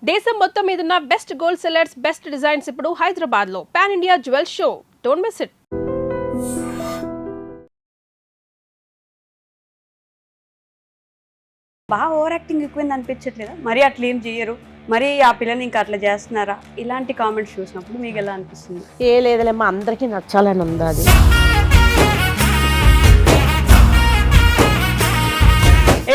దేశం మొత్తం మీదున్న best gold sellers, best designs ఇప్పుడు హైదరాబాద్ లో pan India jewel show. Don't miss it. బాగా ఓవర్ యాక్టింగ్ ఎక్కువైంది అనిపించట్లేదా? మరి అట్లా ఏం చేయరు, మరి ఆ పిల్లని ఇంకా అట్లా చేస్తున్నారా? ఇలాంటి కామెంట్స్ చూసినప్పుడు మీకు ఎలా అనిపిస్తుంది? ఏ లేదులేమ్మా, అందరికీ నచ్చాలని ఉంది అది.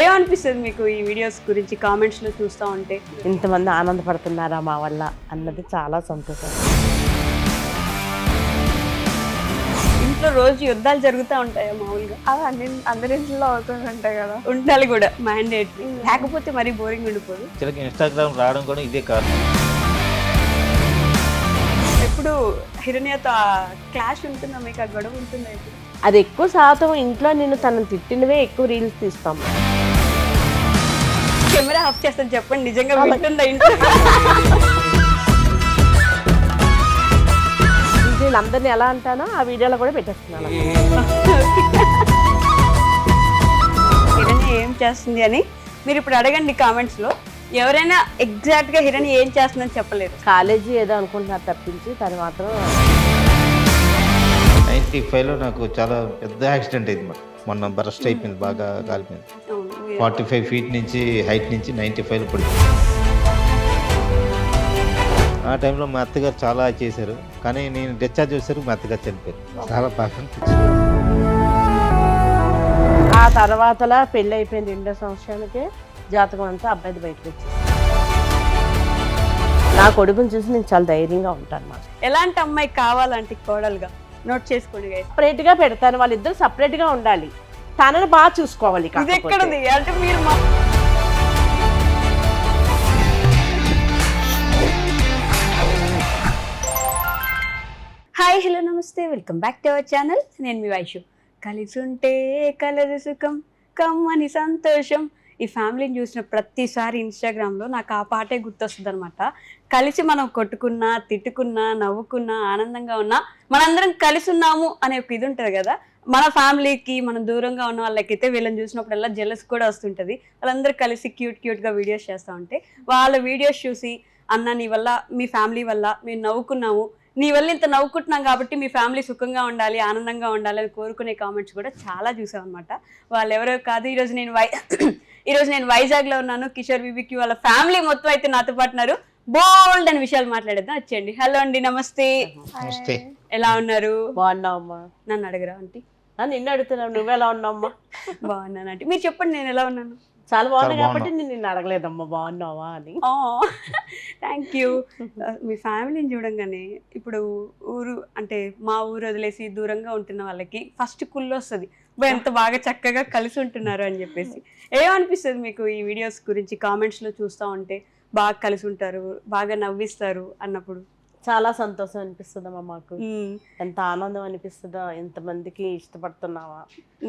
ఏమనిపిస్తుంది మీకు ఈ వీడియోస్ గురించి కామెంట్స్లో చూస్తూ ఉంటే? ఇంతమంది ఆనందపడుతున్నారా మా వల్ల అన్నది చాలా సంతోషం. ఇంట్లో రోజు యుద్ధాలు జరుగుతూ ఉంటాయా మామూలుగా? అవి అందరి ఇంట్లో అవుతుంటాయి కదా. ఉండాలి కూడా, మ్యాండేటరీ, లేకపోతే మరీ బోరింగ్ ఉండిపోదు. ఇన్స్టాగ్రామ్ రావడం కూడా ఇదే కారణం. ఎప్పుడు హిరణ్యతో క్లాష్ ఉంటుందా మీకు? ఆ గొడవ ఉంటుందా ఇప్పుడు? అది ఎక్కువ శాతం ఇంట్లో నేను తనను తిట్టినవే ఎక్కువ రీల్స్ తీస్తాం. కెమెరా ఆఫ్ చేస్తాను చెప్పండి, నిజంగా వింటుందా ఇంట్లో? వీళ్ళందరినీ ఎలా అంటానో ఆ వీడియోలో కూడా పెట్టేస్తున్నాను. హిరణ్య ఏం చేస్తుంది అని మీరు ఇప్పుడు అడగండి కామెంట్స్లో. ఎవరైనా ఎగ్జాక్ట్గా హిరణ్య ఏం చేస్తుందని చెప్పలేరు. కాలేజీ ఏదో అనుకుంటున్నారు తప్పించి తను మాత్రం 95లో నాకు చాలా పెద్ద యాక్సిడెంట్ అయింది. మొన్న బరస్ట్ అయిపోయింది, బాగా కాలిపోయింది. 45 feet నుంచి హైట్ నుంచి 95లో పడింది. ఆ టైంలో మా అత్తగారు చాలా చేశారు, కానీ నేను డిశ్చార్జ్ చేశారు, మా అత్తగారు చనిపోయారు. చాలా బాగా అనిపించింది. ఆ తర్వాతలా పెళ్ళి అయిపోయింది 2 సంవత్సరాలకే జాతకం అంతా అబ్బాయిది బయటకు వచ్చింది. నా కొడుకుని చూసి నేను చాలా ధైర్యంగా ఉంటాను మాట. ఎలాంటి అమ్మాయి కావాలంటే కోడలుగా నోట్ చేసుకోండి guys. సపరేట్గా పెడతాను, వాళ్ళిద్దరు సపరేట్గా ఉండాలి, తనని బాగా చూసుకోవాలి. ఇది ఎక్కడుంది అంటే మీరు హాయ్ హలో నమస్తే, welcome back to our channel. నేను మీ వైషు. కలిసి ఉంటే కలదు సుఖం, కమ్మని సంతోషం. ఈ ఫ్యామిలీని చూసిన ప్రతిసారి ఇన్స్టాగ్రామ్లో నాకు ఆ పాటే గుర్తొస్తుంది అనమాట. కలిసి మనం కొట్టుకున్నా, తిట్టుకున్నా, నవ్వుకున్నా, ఆనందంగా ఉన్నా మనందరం కలిసి ఉన్నాము అనే ఒక ఇది ఉంటుంది కదా. మన ఫ్యామిలీకి మనం దూరంగా ఉన్న వాళ్ళకైతే వీళ్ళని చూసినప్పుడల్లా జెలస్ కూడా వస్తుంటుంది. వాళ్ళందరూ కలిసి క్యూట్గా వీడియోస్ చేస్తూ ఉంటే వాళ్ళ వీడియోస్ చూసి, అన్న నీ వల్ల, మీ ఫ్యామిలీ వల్ల మేము నవ్వుకున్నాము, నీ వల్ల ఇంత నవ్వుకుంటున్నాం కాబట్టి మీ ఫ్యామిలీ సుఖంగా ఉండాలి, ఆనందంగా ఉండాలి అని కోరుకునే కామెంట్స్ కూడా చాలా చూసాం అనమాట. వాళ్ళు ఎవరో కాదు, ఈరోజు నేను వైజాగ్లో ఉన్నాను. కిషోర్ బీబీకి వాళ్ళ ఫ్యామిలీ మొత్తం అయితే నాతో పాటు ఉన్నారు. బోల్డ్ అని విషయాలు మాట్లాడేద్దాం, వచ్చేయండి. హలో అండి, నమస్తే. నమస్తే. ఎలా ఉన్నారు? బాగున్నావమ్మా? నన్ను అడగరా ఆంటీ? నిన్ను అడుగుతున్నావు, నువ్వెలా ఉన్నావమ్మా? బాగున్నాను ఆంటీ, మీరు చెప్పండి నేను ఎలా ఉన్నాను. చాలా బాగున్నా కాబట్టి నేను నిన్ను అడగలేదమ్మా బాగున్నావా అని. Thank you. మీ ఫ్యామిలీని చూడంగానే ఇప్పుడు ఊరు అంటే మా ఊరు వదిలేసి దూరంగా ఉంటున్న వాళ్ళకి ఫస్ట్ కుళ్ళు వస్తుంది, ఎంత బాగా చక్కగా కలిసి ఉంటున్నారు అని చెప్పేసి. ఏమనిపిస్తుంది మీకు ఈ వీడియోస్ గురించి కామెంట్స్లో చూస్తూ ఉంటే? బాగా కలిసి ఉంటారు, బాగా నవ్విస్తారు అన్నప్పుడు చాలా సంతోషం అనిపిస్తుందమ్మా మాకు. ఎంత ఆనందం అనిపిస్తుందో, ఎంతమందికి ఇష్టపడుతున్నావా,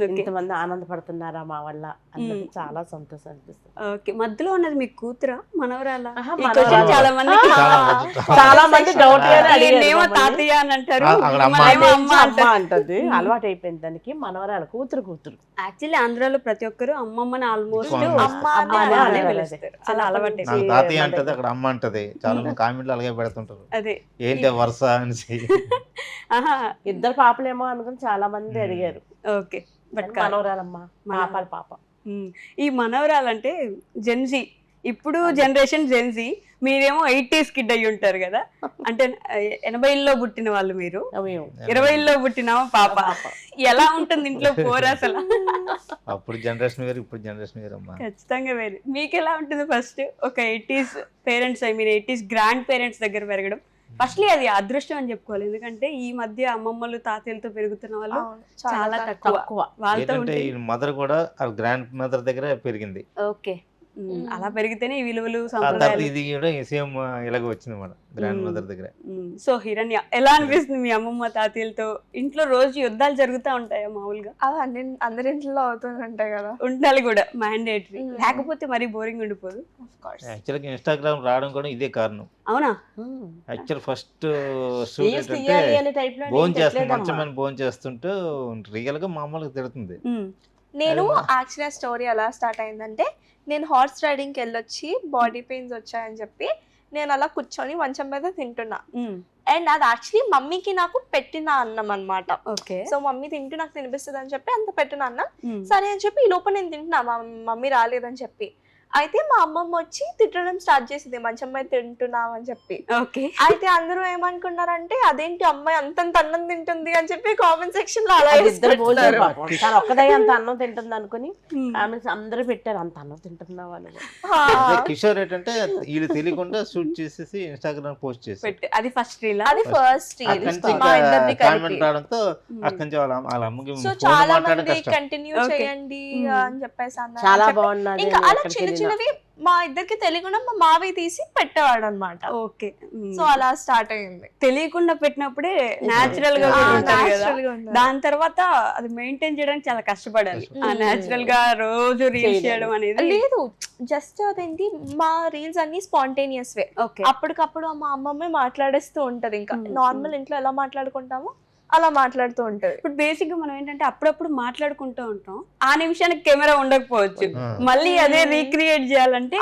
ఎంతమంది ఆనందపడుతున్నారా మా వల్ల అన్నది చాలా సంతోషం అనిపిస్తుంది. ఓకే, మధ్యలో ఉన్నది మీ కూతురా మనవరాలా? చాలా మంది డౌట్ ఏమో తాతయ్య అని అంటారు, అమ్మ అంటది. అలవాటు అయిపోయింది దానికి. మనవరాలు కూతురు. యాక్చువల్లీ ఆంధ్రాలో ప్రతి ఒక్కరు అమ్మమ్మని ఆల్మోస్ట్ అలా అలవాటు. తాతయ్య అంటది, అక్కడ అమ్మ అంటది. చాలా మంది కామెంట్లు అలాగే పెడుతుంటారు, అదే ఏంటి వరుస అని. ఇద్దరు పాపలేమో అనుకుని చాలా మంది అడిగారు. ఓకే, బట్ మనవరాలమ్మా, పాప. ఈ మనవరాలంటే జెన్జీ, ఇప్పుడు జనరేషన్ జెన్జీ. మీరేమో 80s కిడ్ అయ్యి ఉంటారు కదా, అంటే 80లో పుట్టిన వాళ్ళు, మీరు 20లో పుట్టిన పాప. ఎలా ఉంటుంది ఇంట్లో పోరు అసలు? అప్పుడు జనరేషన్ వేరు, ఇప్పుడు జనరేషన్ వేరు అమ్మా. ఖచ్చితంగా వేరు. మీకు ఎలా ఉంటుంది ఫస్ట్ ఒక 80s పేరెంట్స్, మీరు 80s గ్రాండ్ పేరెంట్స్ దగ్గర పెరగడం? ఫస్ట్లీ అది అదృష్టం అని చెప్పుకోవాలి, ఎందుకంటే ఈ మధ్య అమ్మమ్మలు తాతయ్యలతో పెరుగుతున్న వాళ్ళు చాలా తక్కువ. వాళ్ళతో మదర్ కూడా గ్రాండ్ మదర్ దగ్గర పెరిగింది. ఓకే, అలా పెరిగితేనే ఈ విలువలు ఇది కూడా సేమ్ ఇలాగ వచ్చింది మన గ్రాండ్ మదర్ దగ్గర. సో హిరణ్య ఎలా అనిపిస్తుంది మీ అమ్మమ్మ తాతయ్యలతో? ఇంట్లో రోజు యుద్ధాలు జరుగుతూ ఉంటాయా మామూలుగా? అవి అందరి ఇంట్లో అవుతుంటాయి కదా. ఉండాలి కూడా, మ్యాండేటరీ, లేకపోతే మరీ బోరింగ్ ఉండిపోదు. యాక్చువల్గా ఇన్స్టాగ్రామ్ రావడం కూడా ఇదే కారణం. అవునా? యాక్చువల్ ఫస్ట్ షూట్ భోజనం చేస్తుంది, మంచమని భోజనం చేస్తుంటే రియల్ గా మామూలుగా తిడుతుంది. నేను అదే యాక్చువల్లీ ఆ స్టోరీ ఎలా స్టార్ట్ అయిందంటే, నేను హార్స్ రైడింగ్కి వెళ్ళొచ్చి బాడీ పెయిన్స్ వచ్చాయని చెప్పి నేను అలా కూర్చొని మంచం మీద తింటున్నా. అండ్ అది యాక్చువల్లీ మమ్మీకి నాకు పెట్టిన అన్నం అనమాట. ఓకే. సో మమ్మీ తింటూ నాకు తినిపిస్తుంది అని చెప్పి అంత పెట్టిన అన్నం. సరే అని చెప్పి ఈ లోపల నేను తింటున్నా, మా మమ్మీ రాలేదని చెప్పి. అయితే మా అమ్మమ్మ వచ్చి తిట్టడం స్టార్ట్ చేసింది, మంచం మీద తింటున్నావు అని చెప్పి. ఓకే. అయితే అందరూ ఏమనుకున్నారంటే, అదేంటి అమ్మాయి అంతంత అన్నం తింటుంది అని చెప్పి కామెంట్ సెక్షన్ లో అలా అది వేసి ఇద్దరు భోజనం పెట్టారు. పాపం. తను ఒక్కదే అంత అన్నం తింటుంది అనుకుని కామెంట్స్ అందరూ పెట్టారు, అంత అన్నం తింటున్నా వాళ్ళు. అదే కిషోర్ ఏంటంటే వీళ్ళు తెలియకుండా షూట్ చేసేసి ఇన్స్టాగ్రామ్ పోస్ట్ చేసి అది ఫస్ట్ రీల్. అది ఫస్ట్ అక్కడి నుంచి మా ఇద్దరిది కలిపి. కామెంట్ రావడంతో అక్కడి నుంచి వాళ్ళ అమ్మకి సో ఫోన్ చాలా మాట్లాడడం మంది కష్టం. Continue Okay. చేయండి అని చెప్పేసి అన్నారు. చాలా చెప్పి బాగున్నది. ఇంకా నేను అలా ఎక్కడికి చిన్న వెళ్ళినా. చిన్నవి మా ఇద్దరికి తెలియకుండా మా మావి తీసి పెట్టేవాడు అనమాట. ఓకే. సో అలా స్టార్ట్ అయింది. తెలియకుండా పెట్టినప్పుడే నాచురల్ గా ఆ, కూడా ఉంటారు కదా. natural గా ఉండాలి. దాని తర్వాత అది మెయింటైన్ చేయడానికి చాలా కష్టపడాలి. ఆ నాచురల్ గా రోజు రీల్స్ చేయడం అనేది. లేదు, జస్ట్ అదేంటి, మా రీల్స్ అన్ని స్పాంటేనియస్ వే. ఓకే. అప్పటికప్పుడు మా అమ్మమ్మే మాట్లాడేస్తూ ఉంటది. ఇంకా నార్మల్ ఇంట్లో ఎలా మాట్లాడుకుంటామో అలా మాట్లాడుతూ ఉంటది. ఇప్పుడు బేసిక్ గా మనం ఏంటంటే అప్పుడప్పుడు మాట్లాడుకుంటూ ఉంటాం, ఆ నిమిషానికి కెమెరా ఉండకపోవచ్చు, ఆ. మళ్ళీ అదే రీక్రియేట్ చేయాలంటే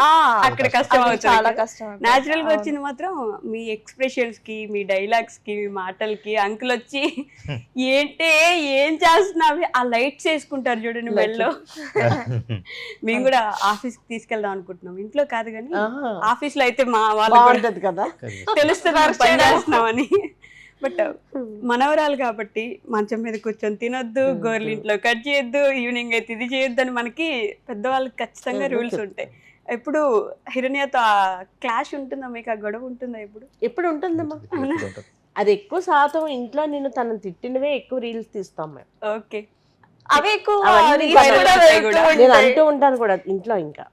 అక్కడ కష్టం అది అవుతుంది. చాలా కష్టం. నాచురల్ గా వచ్చింది మాత్రం మీ ఎక్స్ప్రెషన్స్ కి, మీ డైలాగ్స్ కి, మీ మాటలకి. అంకుల్ వచ్చి ఏంటే ఏం చేస్తున్నావి ఆ లైట్స్ వేసుకుంటారు చూడండి మెల్లో. మేము కూడా ఆఫీస్ కి తీసుకెళ్దాం అనుకుంటున్నాం, ఇంట్లో కాదు కానీ ఆఫీస్ లో అయితే మా వాళ్ళు బాగుంటది కదా. తెలుస్తున్నారు పని చేస్తున్నామని. బట్ మనవరాలు కాబట్టి మంచం మీద కూర్చొని తినొద్దు, గోర్లు ఇంట్లో కట్ చేయొద్దు, ఈవినింగ్ అయితే ఇది చేయొద్దు అని మనకి పెద్దవాళ్ళకి ఖచ్చితంగా రూల్స్ ఉంటాయి. ఎప్పుడు హిరణ్యతో ఆ క్లాష్ ఉంటుందా మీకు? ఆ గొడవ ఉంటుందా ఎప్పుడు? ఎప్పుడు ఉంటుందమ్మా. అది ఎక్కువ శాతం ఇంట్లో నేను తనని తిట్టినవే ఎక్కువ రీల్స్ తీస్తాం మేము. ఓకే. అవి ఎక్కువ అవన్నీ reels కూడా కూడా వెళ్తూ వెళ్తూ నేను ఉంటాయి. అంటూ ఉంటాను కూడా ఇంట్లో. ఇంకా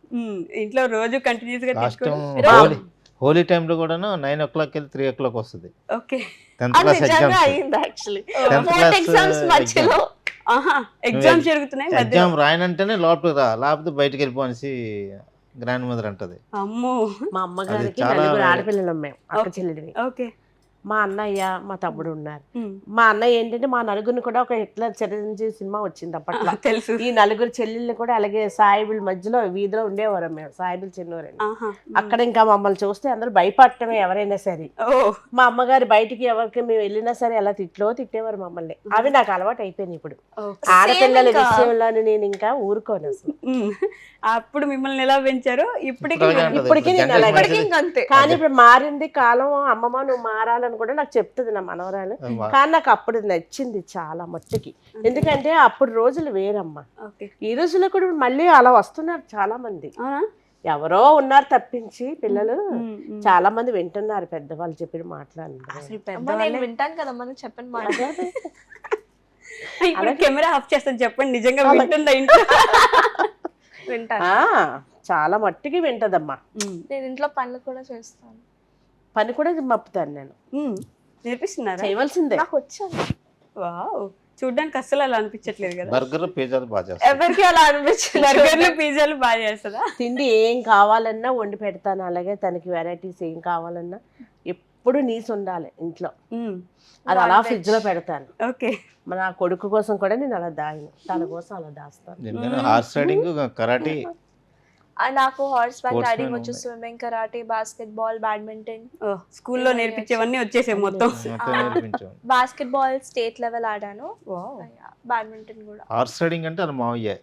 ఇంట్లో రోజు కంటిన్యూస్ గా లాస్ట్ తీసుకోవడం. హోలీ టైంలో కూడా 9 o'clock వెళ్ళి 3 o'clock వస్తుంది. ఓకే. 10th అది క్లాస్ నిజంగా ఎగ్జామ్స్. అయింది actually. 10th fourth class exams మధ్యలో ఆహా, ఎగ్జామ్స్ జరుగుతున్నాయి మధ్యలో. ఎగ్జామ్ రాయనంటేనే లోపలికి రా, లేకపోతే బయటకు వెళ్ళిపోనేసి గ్రాండ్ మదర్ అంటది. అమ్మో. మా అమ్మగారికి చాలా నలుగురు ఆడపిల్లలు మేము, అక్క Okay. చెల్లెడివి. ఓకే. మా అన్నయ్య మా తమ్ముడు ఉన్నారు. మా అన్నయ్య ఏంటంటే మా నలుగురిని కూడా ఒక హిట్లర్ చిరంజీవి సినిమా వచ్చింది అప్పట్లో. తెలుసు. ఈ నలుగురు చెల్లెళ్ళు కూడా అలాగే సాయిబుల్ మధ్యలో వీధిలో ఉండేవారు మేము. సాయిబుల్ చిన్నవారని. ఆహా. అక్కడ ఇంకా మమ్మల్ని చూస్తే అందరూ భయపడటమే ఎవరైనా సరే. ఓ. మా అమ్మగారు బయటికి ఎవరికి మేము వెళ్ళినా సరే అలా తిట్టేవారు మమ్మల్ని. అవి నాకు అలవాటు అయిపోయింది. ఇప్పుడు ఓకే. ఆడపిల్లల ఇంకా. విషయంలో నేను ఇంకా ఊరుకోను అసలు. అప్పుడు మిమ్మల్ని ఎలా పెంచారో ఇప్పటికీ ఇప్పుడు అలాగే ఇప్పటికీ నేను Generation అలాగే. ఇప్పటికీ అనేది- ఇంకా అంతే. కానీ ఇప్పుడు మారింది కాలం. అమ్మమ్మ నువ్వు మారాలని కూడా నాకు చెప్తుంది నా మనవరాలు. కానీ నాకు అప్పుడు నచ్చింది చాలా మట్టుకి. ఎందుకంటే అప్పుడు రోజులు వేరమ్మా. ఓకే. ఈ రోజుల్లో కూడా మళ్ళీ అలా వస్తున్నారు చాలా మంది. అవునా? ఎవరో ఉన్నారు తప్పించి పిల్లలు చాలా మంది వింటున్నారు పెద్దవాళ్ళు చెప్పిన మాట్లాడారు. అసలు అమ్మ, నేను వింటాను కదా మనం చెప్పండి మాట. ఇప్పుడు కెమెరా ఆఫ్ చేస్తాను చెప్పండి, నిజంగా వింటుందా ఇంట్లో? వింటాను. చాలా మట్టుకి వింటదమ్మా. నేను ఇంట్లో పనులు కూడా చేస్తాను. పని కూడా మప్పుతాను నేను. నేర్పిస్తున్నారా? చేయవలసిందే. నాకు వచ్చాను. వావ్, చూడ్డానికి అస్సలు అలా అనిపించట్లేదు కదా. బర్గర్ పిజ్జాలు బాగా చేస్తారు. ఎవరికి అలా అనిపించింది. బర్గర్లు పిజ్జాలు బాగా చేస్తుందా? తిండి ఏం కావాలన్నా వండి పెడతాను. అలాగే తనకి వెరైటీస్ ఏం కావాలన్నా ఎప్పుడు నీసు ఉండాలి ఇంట్లో. అది అలా ఫ్రిడ్జ్ లో పెడతాను. ఓకే. నా కొడుకు కోసం కూడా నేను అలా దాయను, తన కోసం అలా దాస్తాను. హార్స్ రైడింగ్, కరాటే, నాకు horse back Sports riding man వచ్చు, ఉన్నాయి. Swimming, karate, basket ball, badminton. స్కూల్లో నేర్పించేవన్నీ వచ్చేసాయి మొత్తం. మొత్తం నేర్పించాం. బాస్కెట్ బాల్ స్టేట్ లెవెల్ ఆడాను. బ్యాడ్మింటన్ కూడా. హార్స్ రైడింగ్ అంటే అది మావయ్య.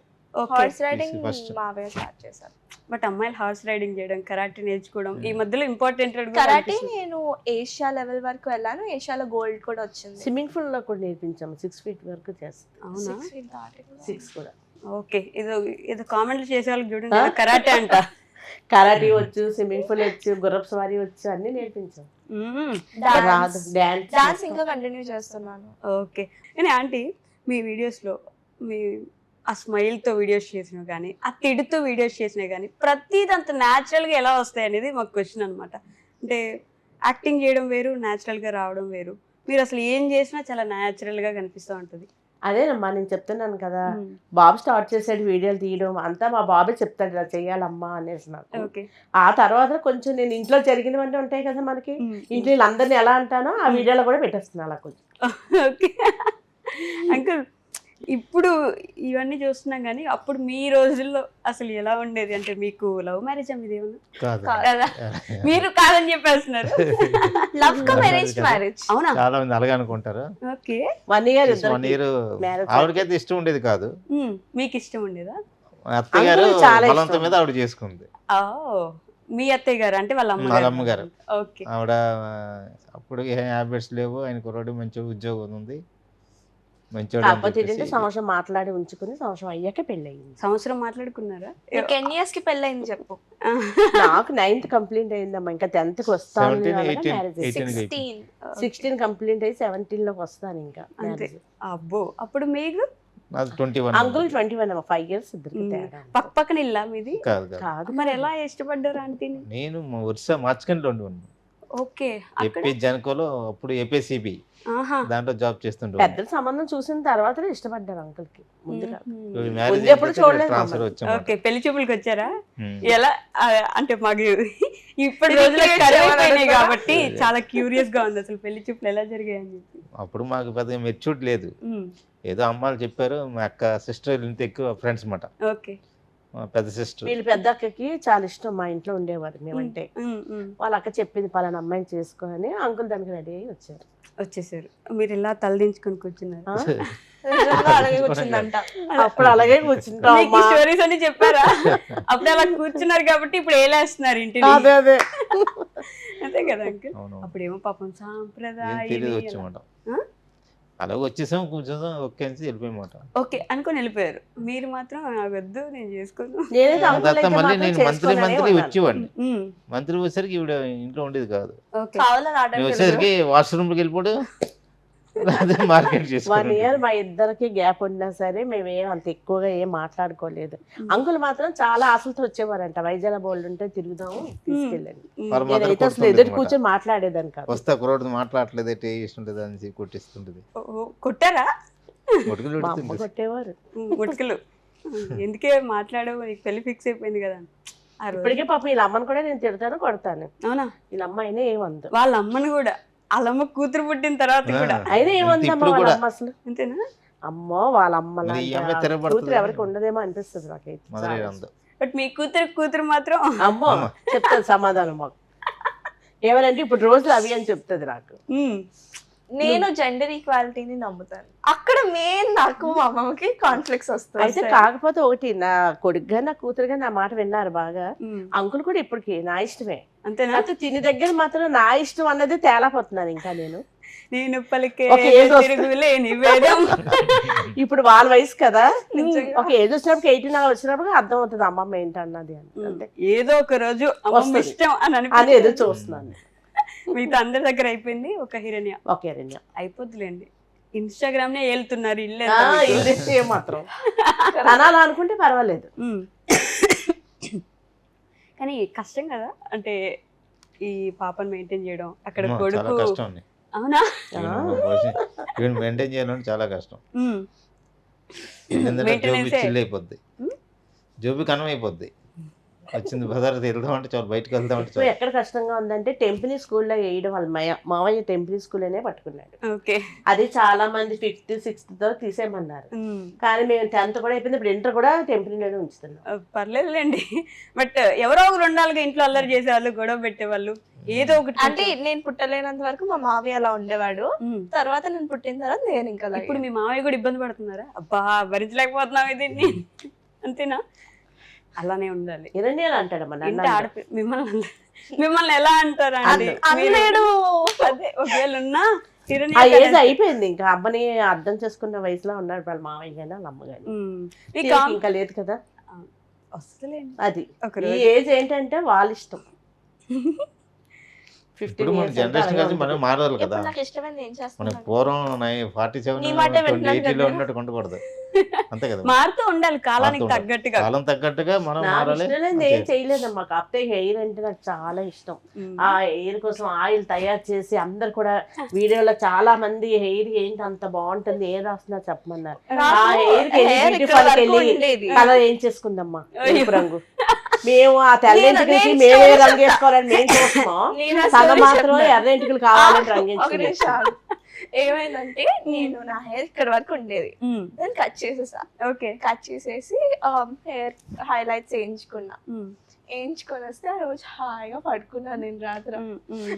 Horse riding first. మావే స్టార్ట్ చేశాను. బట్ అమ్మాయిలు హార్స్ రైడింగ్ చేయడం, కరాటే నేర్చుకోవడం ఈ మధ్యలో ఇంపార్టెంట్. కరాటే నేను ఏషియా లెవెల్ వరకు వెళ్ళాను. ఏషియాలో గోల్డ్ కూడా వచ్చింది. స్విమ్మింగ్ పూల్ లో కూడా నేర్పించాము. 6 feet వరకు చేస్తాను. అవునా? 6 feet దాటి కూడా. 6 కూడా. ఓకే. ఏదో కామెంట్లు చేసే వాళ్ళకి చూడండి, కరాటే అంట. కరాటే వచ్చు, స్విమ్మింగ్ పూల్ వచ్చు, గుర్రపు సవారీ వచ్చు, అన్ని నేర్పించాం. రాదు డాన్స్. డాన్స్ ఇంకా కంటిన్యూ చేస్తున్నాను. ఓకే. కానీ ఆంటీ మీ వీడియోస్లో మీ ఆ స్మైల్తో వీడియోస్ చేసినా కానీ, ఆ తిడుతూ వీడియోస్ చేసినా కానీ ప్రతిదీ అంత న్యాచురల్గా ఎలా వస్తాయి అనేది మాకు క్వశ్చన్ అనమాట. అంటే యాక్టింగ్ చేయడం వేరు, న్యాచురల్గా రావడం వేరు. మీరు అసలు ఏం చేసినా చాలా న్యాచురల్గా కనిపిస్తూ ఉంటుంది. అదేనమ్మా నేను చెప్తున్నాను కదా, బాబు స్టార్ట్ చేసాడు వీడియోలు తీయడం అంతా. మా బాబే చెప్తాడు ఇలా చెయ్యాలమ్మా అనేసి నాకు. ఓకే. ఆ తర్వాత కొంచెం నేను ఇంట్లో జరిగినవన్నీ ఉంటాయి కదా మనకి, ఇంట్లో వీళ్ళందరినీ ఎలా అంటానో ఆ వీడియోలో కూడా పెట్టేస్తున్నాను అలా కొంచెం. ఓకే. అంకుల్, ఇప్పుడు ఇవన్నీ చూస్తున్నాం కానీ అప్పుడు మీ రోజుల్లో అసలు ఎలా ఉండేది? అంటే మీకు లవ్ మ్యారేజ్ ఇది ఏమన్నా? కాదు కదా మీరు కాదని చెప్పేస్తున్నారు. Love come arrange marriage. అవునా? చాలా మంది అలాగే అనుకుంటారు. ఓకే. 1 year 1 year marriage ఆవిడకైతే ఇష్టం ఉండేది కాదు. మీకు ఇష్టం ఉండేదా? మా అత్తయ్య గారు అంకుల్ చాలా బలంతో ఇష్టం. మీద ఆవిడ చేసుకుంది. మీ అత్తయ్య గారు అంటే వాళ్ళ వాళ్ళ అమ్మగారు. ఓకే. ఆవిడ అప్పుడు ఏ హ్యాబిట్స్ లేవు, ఆయన కుర్రాడు మంచి ఉద్యోగం ఉంది, మంచోడు అని కాకపోతే ఏంటంటే చెప్పేసి. సంవత్సరం మాట్లాడి ఉంచుకుని సంవత్సరం అయ్యాక పెళ్ళి అయింది. సంవత్సరం మాట్లాడుకున్నారా? నీకు ఎన్ని ఇయర్స్ కి పెళ్ళయింది చెప్పు? నాకు 9th కంప్లీట్ అయిందమ్మా, ఇంకా 10th కి వస్తాను 17, 18, మ్యారేజ్ 18 కి 16. 16 కంప్లీట్ అయ్యి 17 లోకి వస్తాను ఇంకా అంతే. అబ్బో, అప్పుడు మీకు నాది 21. అంకుల్ 21 అమ్మా, 5 years ఇద్దరికి తేడా. పక్క పక్కన ఇల్లా మీది? కాదు కాదు, కాదు మరి ఎలా ఇష్టపడ్డారు ఆంటీని? నేను వరుస మార్చుకొని ఉన్నాను. ఓకే. అక్కడ ఏపీ జనకోలో అప్పుడు ఏపీసీబీ ఆహా. దాంట్లో జాబ్ చేస్తుంటాను. పెద్ద సంబంధం చూసిన తర్వాత ఇష్టపడ్డాను అంకుల్ కి. ముందుగా మ్యారేజ్ ముందు ఎప్పుడు చూడలేదు ట్రాన్స్ఫర్ మమ్మల్ని. వచ్చాము. ఓకే, పెళ్లి చూపులకు వచ్చారా? ఉమ్. ఎలా అంటే మాకు ఇప్పటి రోజుల్లో కరువైపోయినాయి కాబట్టి చాలా క్యూరియస్ గా ఉంది అసలు పెళ్లి చూపులు ఎలా జరిగాయని చెప్పి. అప్పుడు మాకు పెద్దగా మెచ్యూర్డ్ లేదు, ఏదో అమ్మాయిలు చెప్పారు. మా అక్క సిస్టర్ ఇంత ఎక్కువ ఫ్రెండ్స్ మాట, ఓకే. మా పెద్ద సిస్టర్. వీళ్ళు పెద్ద అక్కకి చాలా ఇష్టం, మా ఇంట్లో ఉండేవారు మేమంటే. వాళ్ళ అక్క చెప్పింది పలానా అమ్మాయిని చేసుకో అని, అంకుల్ దానికి రెడీ అయ్యి వచ్చారు. వచ్చేసారు. మీరు ఇలా తలదించుకొని కూర్చున్నారు. నిజంగా అలాగే కూర్చుందంట. అప్పుడు అలాగే కూర్చుంటాం మీకు స్టోరీస్ అని చెప్పారా? అప్పుడు అలా కూర్చున్నారు కాబట్టి ఇప్పుడు ఏలేస్తున్నారు ఇంటిని. అదే అదే అంతే కదా అంకుల్? అవును, అప్పుడేమో పాపం ఏం సాంప్రదాయం తెలియదు వచ్చామాట. అలాగే వచ్చేసాం, కూర్చోసాం, ఒకే వెళ్ళిపోయమాట. ఓకే అనుకొని వెళ్ళిపోయారు. మీరు మాత్రం వద్దు నేను చేసుకోను. నేనైతే అంకుల్ తర్వాత అయితే మళ్ళీ మాత్రం నేను మంత్లీ చేసుకోననే మంత్లీ ఉన్నాను. వచ్చేవాడిని. ఉమ్, మంత్లీ వచ్చేసరికి ఈవిడ ఇంట్లో ఉండేది కాదు. ఓకే. కావాలని నేను ఆడడానికి వచ్చేసరికి వాష్రూమ్కి వెళ్ళిపోడు, అదే మార్కెట్ 1 చేసుకోండి. year మా ఇద్దరికి గ్యాప్ ఉన్నా సరే మేమేం అంత ఎక్కువగా ఏం మాట్లాడుకోలేదు. అంకుల్ మాత్రం చాలా ఆశలతో వచ్చేవారంట, వైజాగ్ బోల్డ్ ఉంటే తిరుగుదాము తీసుకెళ్ళండి. నేనైతే అసలు ఎదురు కూర్చొని మాట్లాడేదాన్ని కాదు. వస్తా కుర్రోడు మాట్లాడలేదు, ఏ ఇష్టం ఉంటుంది అని కొట్టిస్తుంటది. కొట్టారా? కొట్టుకుని మా అమ్మ కొట్టేవారు. ముట్టుకలు ఎందుకే మాట్లాడవు, నీకు పెళ్లి ఫిక్స్ అయిపోయింది కదా ఆ రోజు. ఇప్పటికే పాప వీళ్ళ అమ్మని కూడా నేను తిడతాను కొడతాను, అవునా? వీళ్ళ అమ్మ అయినా ఏమందు. వాళ్ళ అమ్మని కూడా, వాళ్ళమ్మ కూతురు పుట్టిన తర్వాత కూడా అయినా ఏమందమ్మా ఇప్పుడు వాళ్ళ కూడా. అమ్మ అసలు. అంతేనా? అమ్మో వాళ్ళ అమ్మ మరి ఈ లాంటి అమ్మాయి ఆ తిరగబడుతుంది. కూతురు ఎవరికి ఉండదేమో అనిపిస్తుంది నాకైతే. మొదలై అందు బట్ మీ కూతురు మాత్రం అమ్మో చెప్తాది సమాధానం మాకు. ఎవరంటే ఇప్పుడు రోజులు అవి అని చెప్తుంది నాకు. నేను జెండర్ ఈక్వాలిటీని నమ్ముతాను. అక్కడ మెయిన్ నాకు మా అమ్మకి కాన్ఫ్లిక్ట్స్ అయితే వస్తాయి. కాకపోతే ఒకటి, నా కొడుకుగా నా కూతురుగా నా మాట విన్నారు బాగా. అంకుల్ కూడా ఇప్పటికి నా ఇష్టమే. అంతేనా? అయితే తిని దగ్గర మాత్రం నా ఇష్టం అన్నది తేలాపోతున్నాను ఇంకా నేను. నేను పలికే ఒక ఏజ్ వస్తుంది. తిరుగులేని వేదం. ఇప్పుడు వాళ్ళ వయసు కదా, ఒక ఏజ్ వచ్చినప్పుడు 18 అలా వచ్చినప్పుడు అర్థం అవుతుంది అమ్మమ్మ ఏంటన్నది అని. అంటే ఏదో ఒక రోజు అమ్మమ్మ వస్తుంది. ఇష్టం అని అని అనిపించింది. ఎదురు చూస్తున్నాను. మిగతా అందరి దగ్గర అయిపోయింది, ఒక హిరణ్య ఓకే రణ్య అయిపోద్దులేండి. ఇన్స్టాగ్రామ్ నే వెళ్తున్నారు ఇల్లు మాత్రం అనాలా అనుకుంటే పర్వాలేదు. కానీ కష్టం కదా, అంటే ఈ పాపను మెయింటైన్ చేయడం, అక్కడ చాలా కొడుకు. కష్టం అండి. అవునా? మెయింటైన్ చేయాలంటే చాలా కష్టం. ఉమ్. ఎందుకంటే జోబి Maintenance ఏ. చిల్ అయిపోద్ది, జోబి కనం అయిపోద్ది. వచ్చింది బజార్ వెళ్దామంటే చాలు, బయటకు వెళ్దామంటే ఇప్పుడు చాలు. ఎక్కడ కష్టంగా ఉందంటే టెంపుల్ స్కూల్లో వేయడం వల్ల మావయ్య టెంపుల్ స్కూల్లోనే పట్టుకున్నాడు. ఓకే. అది చాలా మంది 5th 6th తో తీసేయమన్నారు, కానీ మేము 10th కూడా అయిపోయింది. ఇప్పుడు ఇంటర్ కూడా టెంపుల్లోనే ఉంచుతున్నాం. పర్లేదులేండి. బట్ ఎవరో ఒకరు ఉండాలిగా ఇంట్లో, అల్లరి చేసేవాళ్ళు, గొడవ పెట్టేవాళ్ళు, ఏదో ఒకటి. అంటే నేను పుట్టలేనంత వరకు మా మావయ్య అలా ఉండేవాడు. తర్వాత నేను పుట్టిన తర్వాత నేను ఇంకా అలాగే. ఇప్పుడు మీ మామయ్య కూడా ఇబ్బంది పడుతున్నారా? అబ్బా భరించలేకపోతున్నావు ఇది అంతేనా? అలానే ఉండాలి. హిరణ్యాలు అంటాడమ్మా ఇంటి నన్ను. మిమ్మల్ని ఎలా అంటారా అండి? అనలేడు. అదే ఒకవేళ ఉన్నా ఆ హిరణ్య ఏజ్ అయిపోయింది, ఇంకా అమ్మని అర్థం చేసుకున్న వయసులో ఉన్నాడు వాళ్ళ మావయ్య గాని వాళ్ళ అమ్మ గాని. ఇంకా లేదు కదా, వస్తలేండి అది ఒక ఈ రోజు. ఏజ్ ఏంటంటే వాళ్ళ ఇష్టం. ఇప్పుడు మన జనరేషన్ కలిసి మనం మారాలి కదా. ఇప్పుడు నాకు ఇష్టమైంది ఏం మనం చేస్తాను. పూర్వం 47 నీ మాటే వింటున్నాను 80లో కదా. ఉన్నట్టు ఉండకూడదు, అంతే కదా. మారుతూ ఉండాలి కాలానికి మారుతూ తగ్గట్టుగా. కాలం తగ్గట్టుగా మనం నా మారాలి. విషయంలో ఏం చేయలేదమ్మా, కాకపోతే హెయిర్ అంటే నాకు చాలా ఇష్టం. ఆ హెయిర్ కోసం ఆయిల్ తయారు చేసి అందరు కూడా వీడియోలో చాలా మంది హెయిర్ ఏంటి అంత బాగుంటుంది, ఏం రాస్తున్నా చెప్పమన్నారు. ఆ హెయిర్ కి hair బ్యూటీ ఇక్కడ పార్లర్కి వరకు వెళ్ళి ఉండేది. కలర్ ఏం చేసుకుందమ్మా ఎరుపు రంగు. మేము ఆ తెల్లంటికి నేను మేమే story రంగు వేసుకోవాలని మేము చూస్తున్నాం, నేను ఆ తన story మాత్రం చెప్తా. ఎర్రంటికలు కావాలని రంగు ఒక నిమిషం. ఏమైందంటే నేను నా హెయిర్ ఇక్కడ వరకు ఉండేది, నేను కట్ చేసేసా. ఓకే. కట్ చేసేసి హెయిర్ హైలైట్స్ వేయించుకొని వస్తే ఆ రోజు హాయిగా పడుకున్నాను. నేను రాత్రి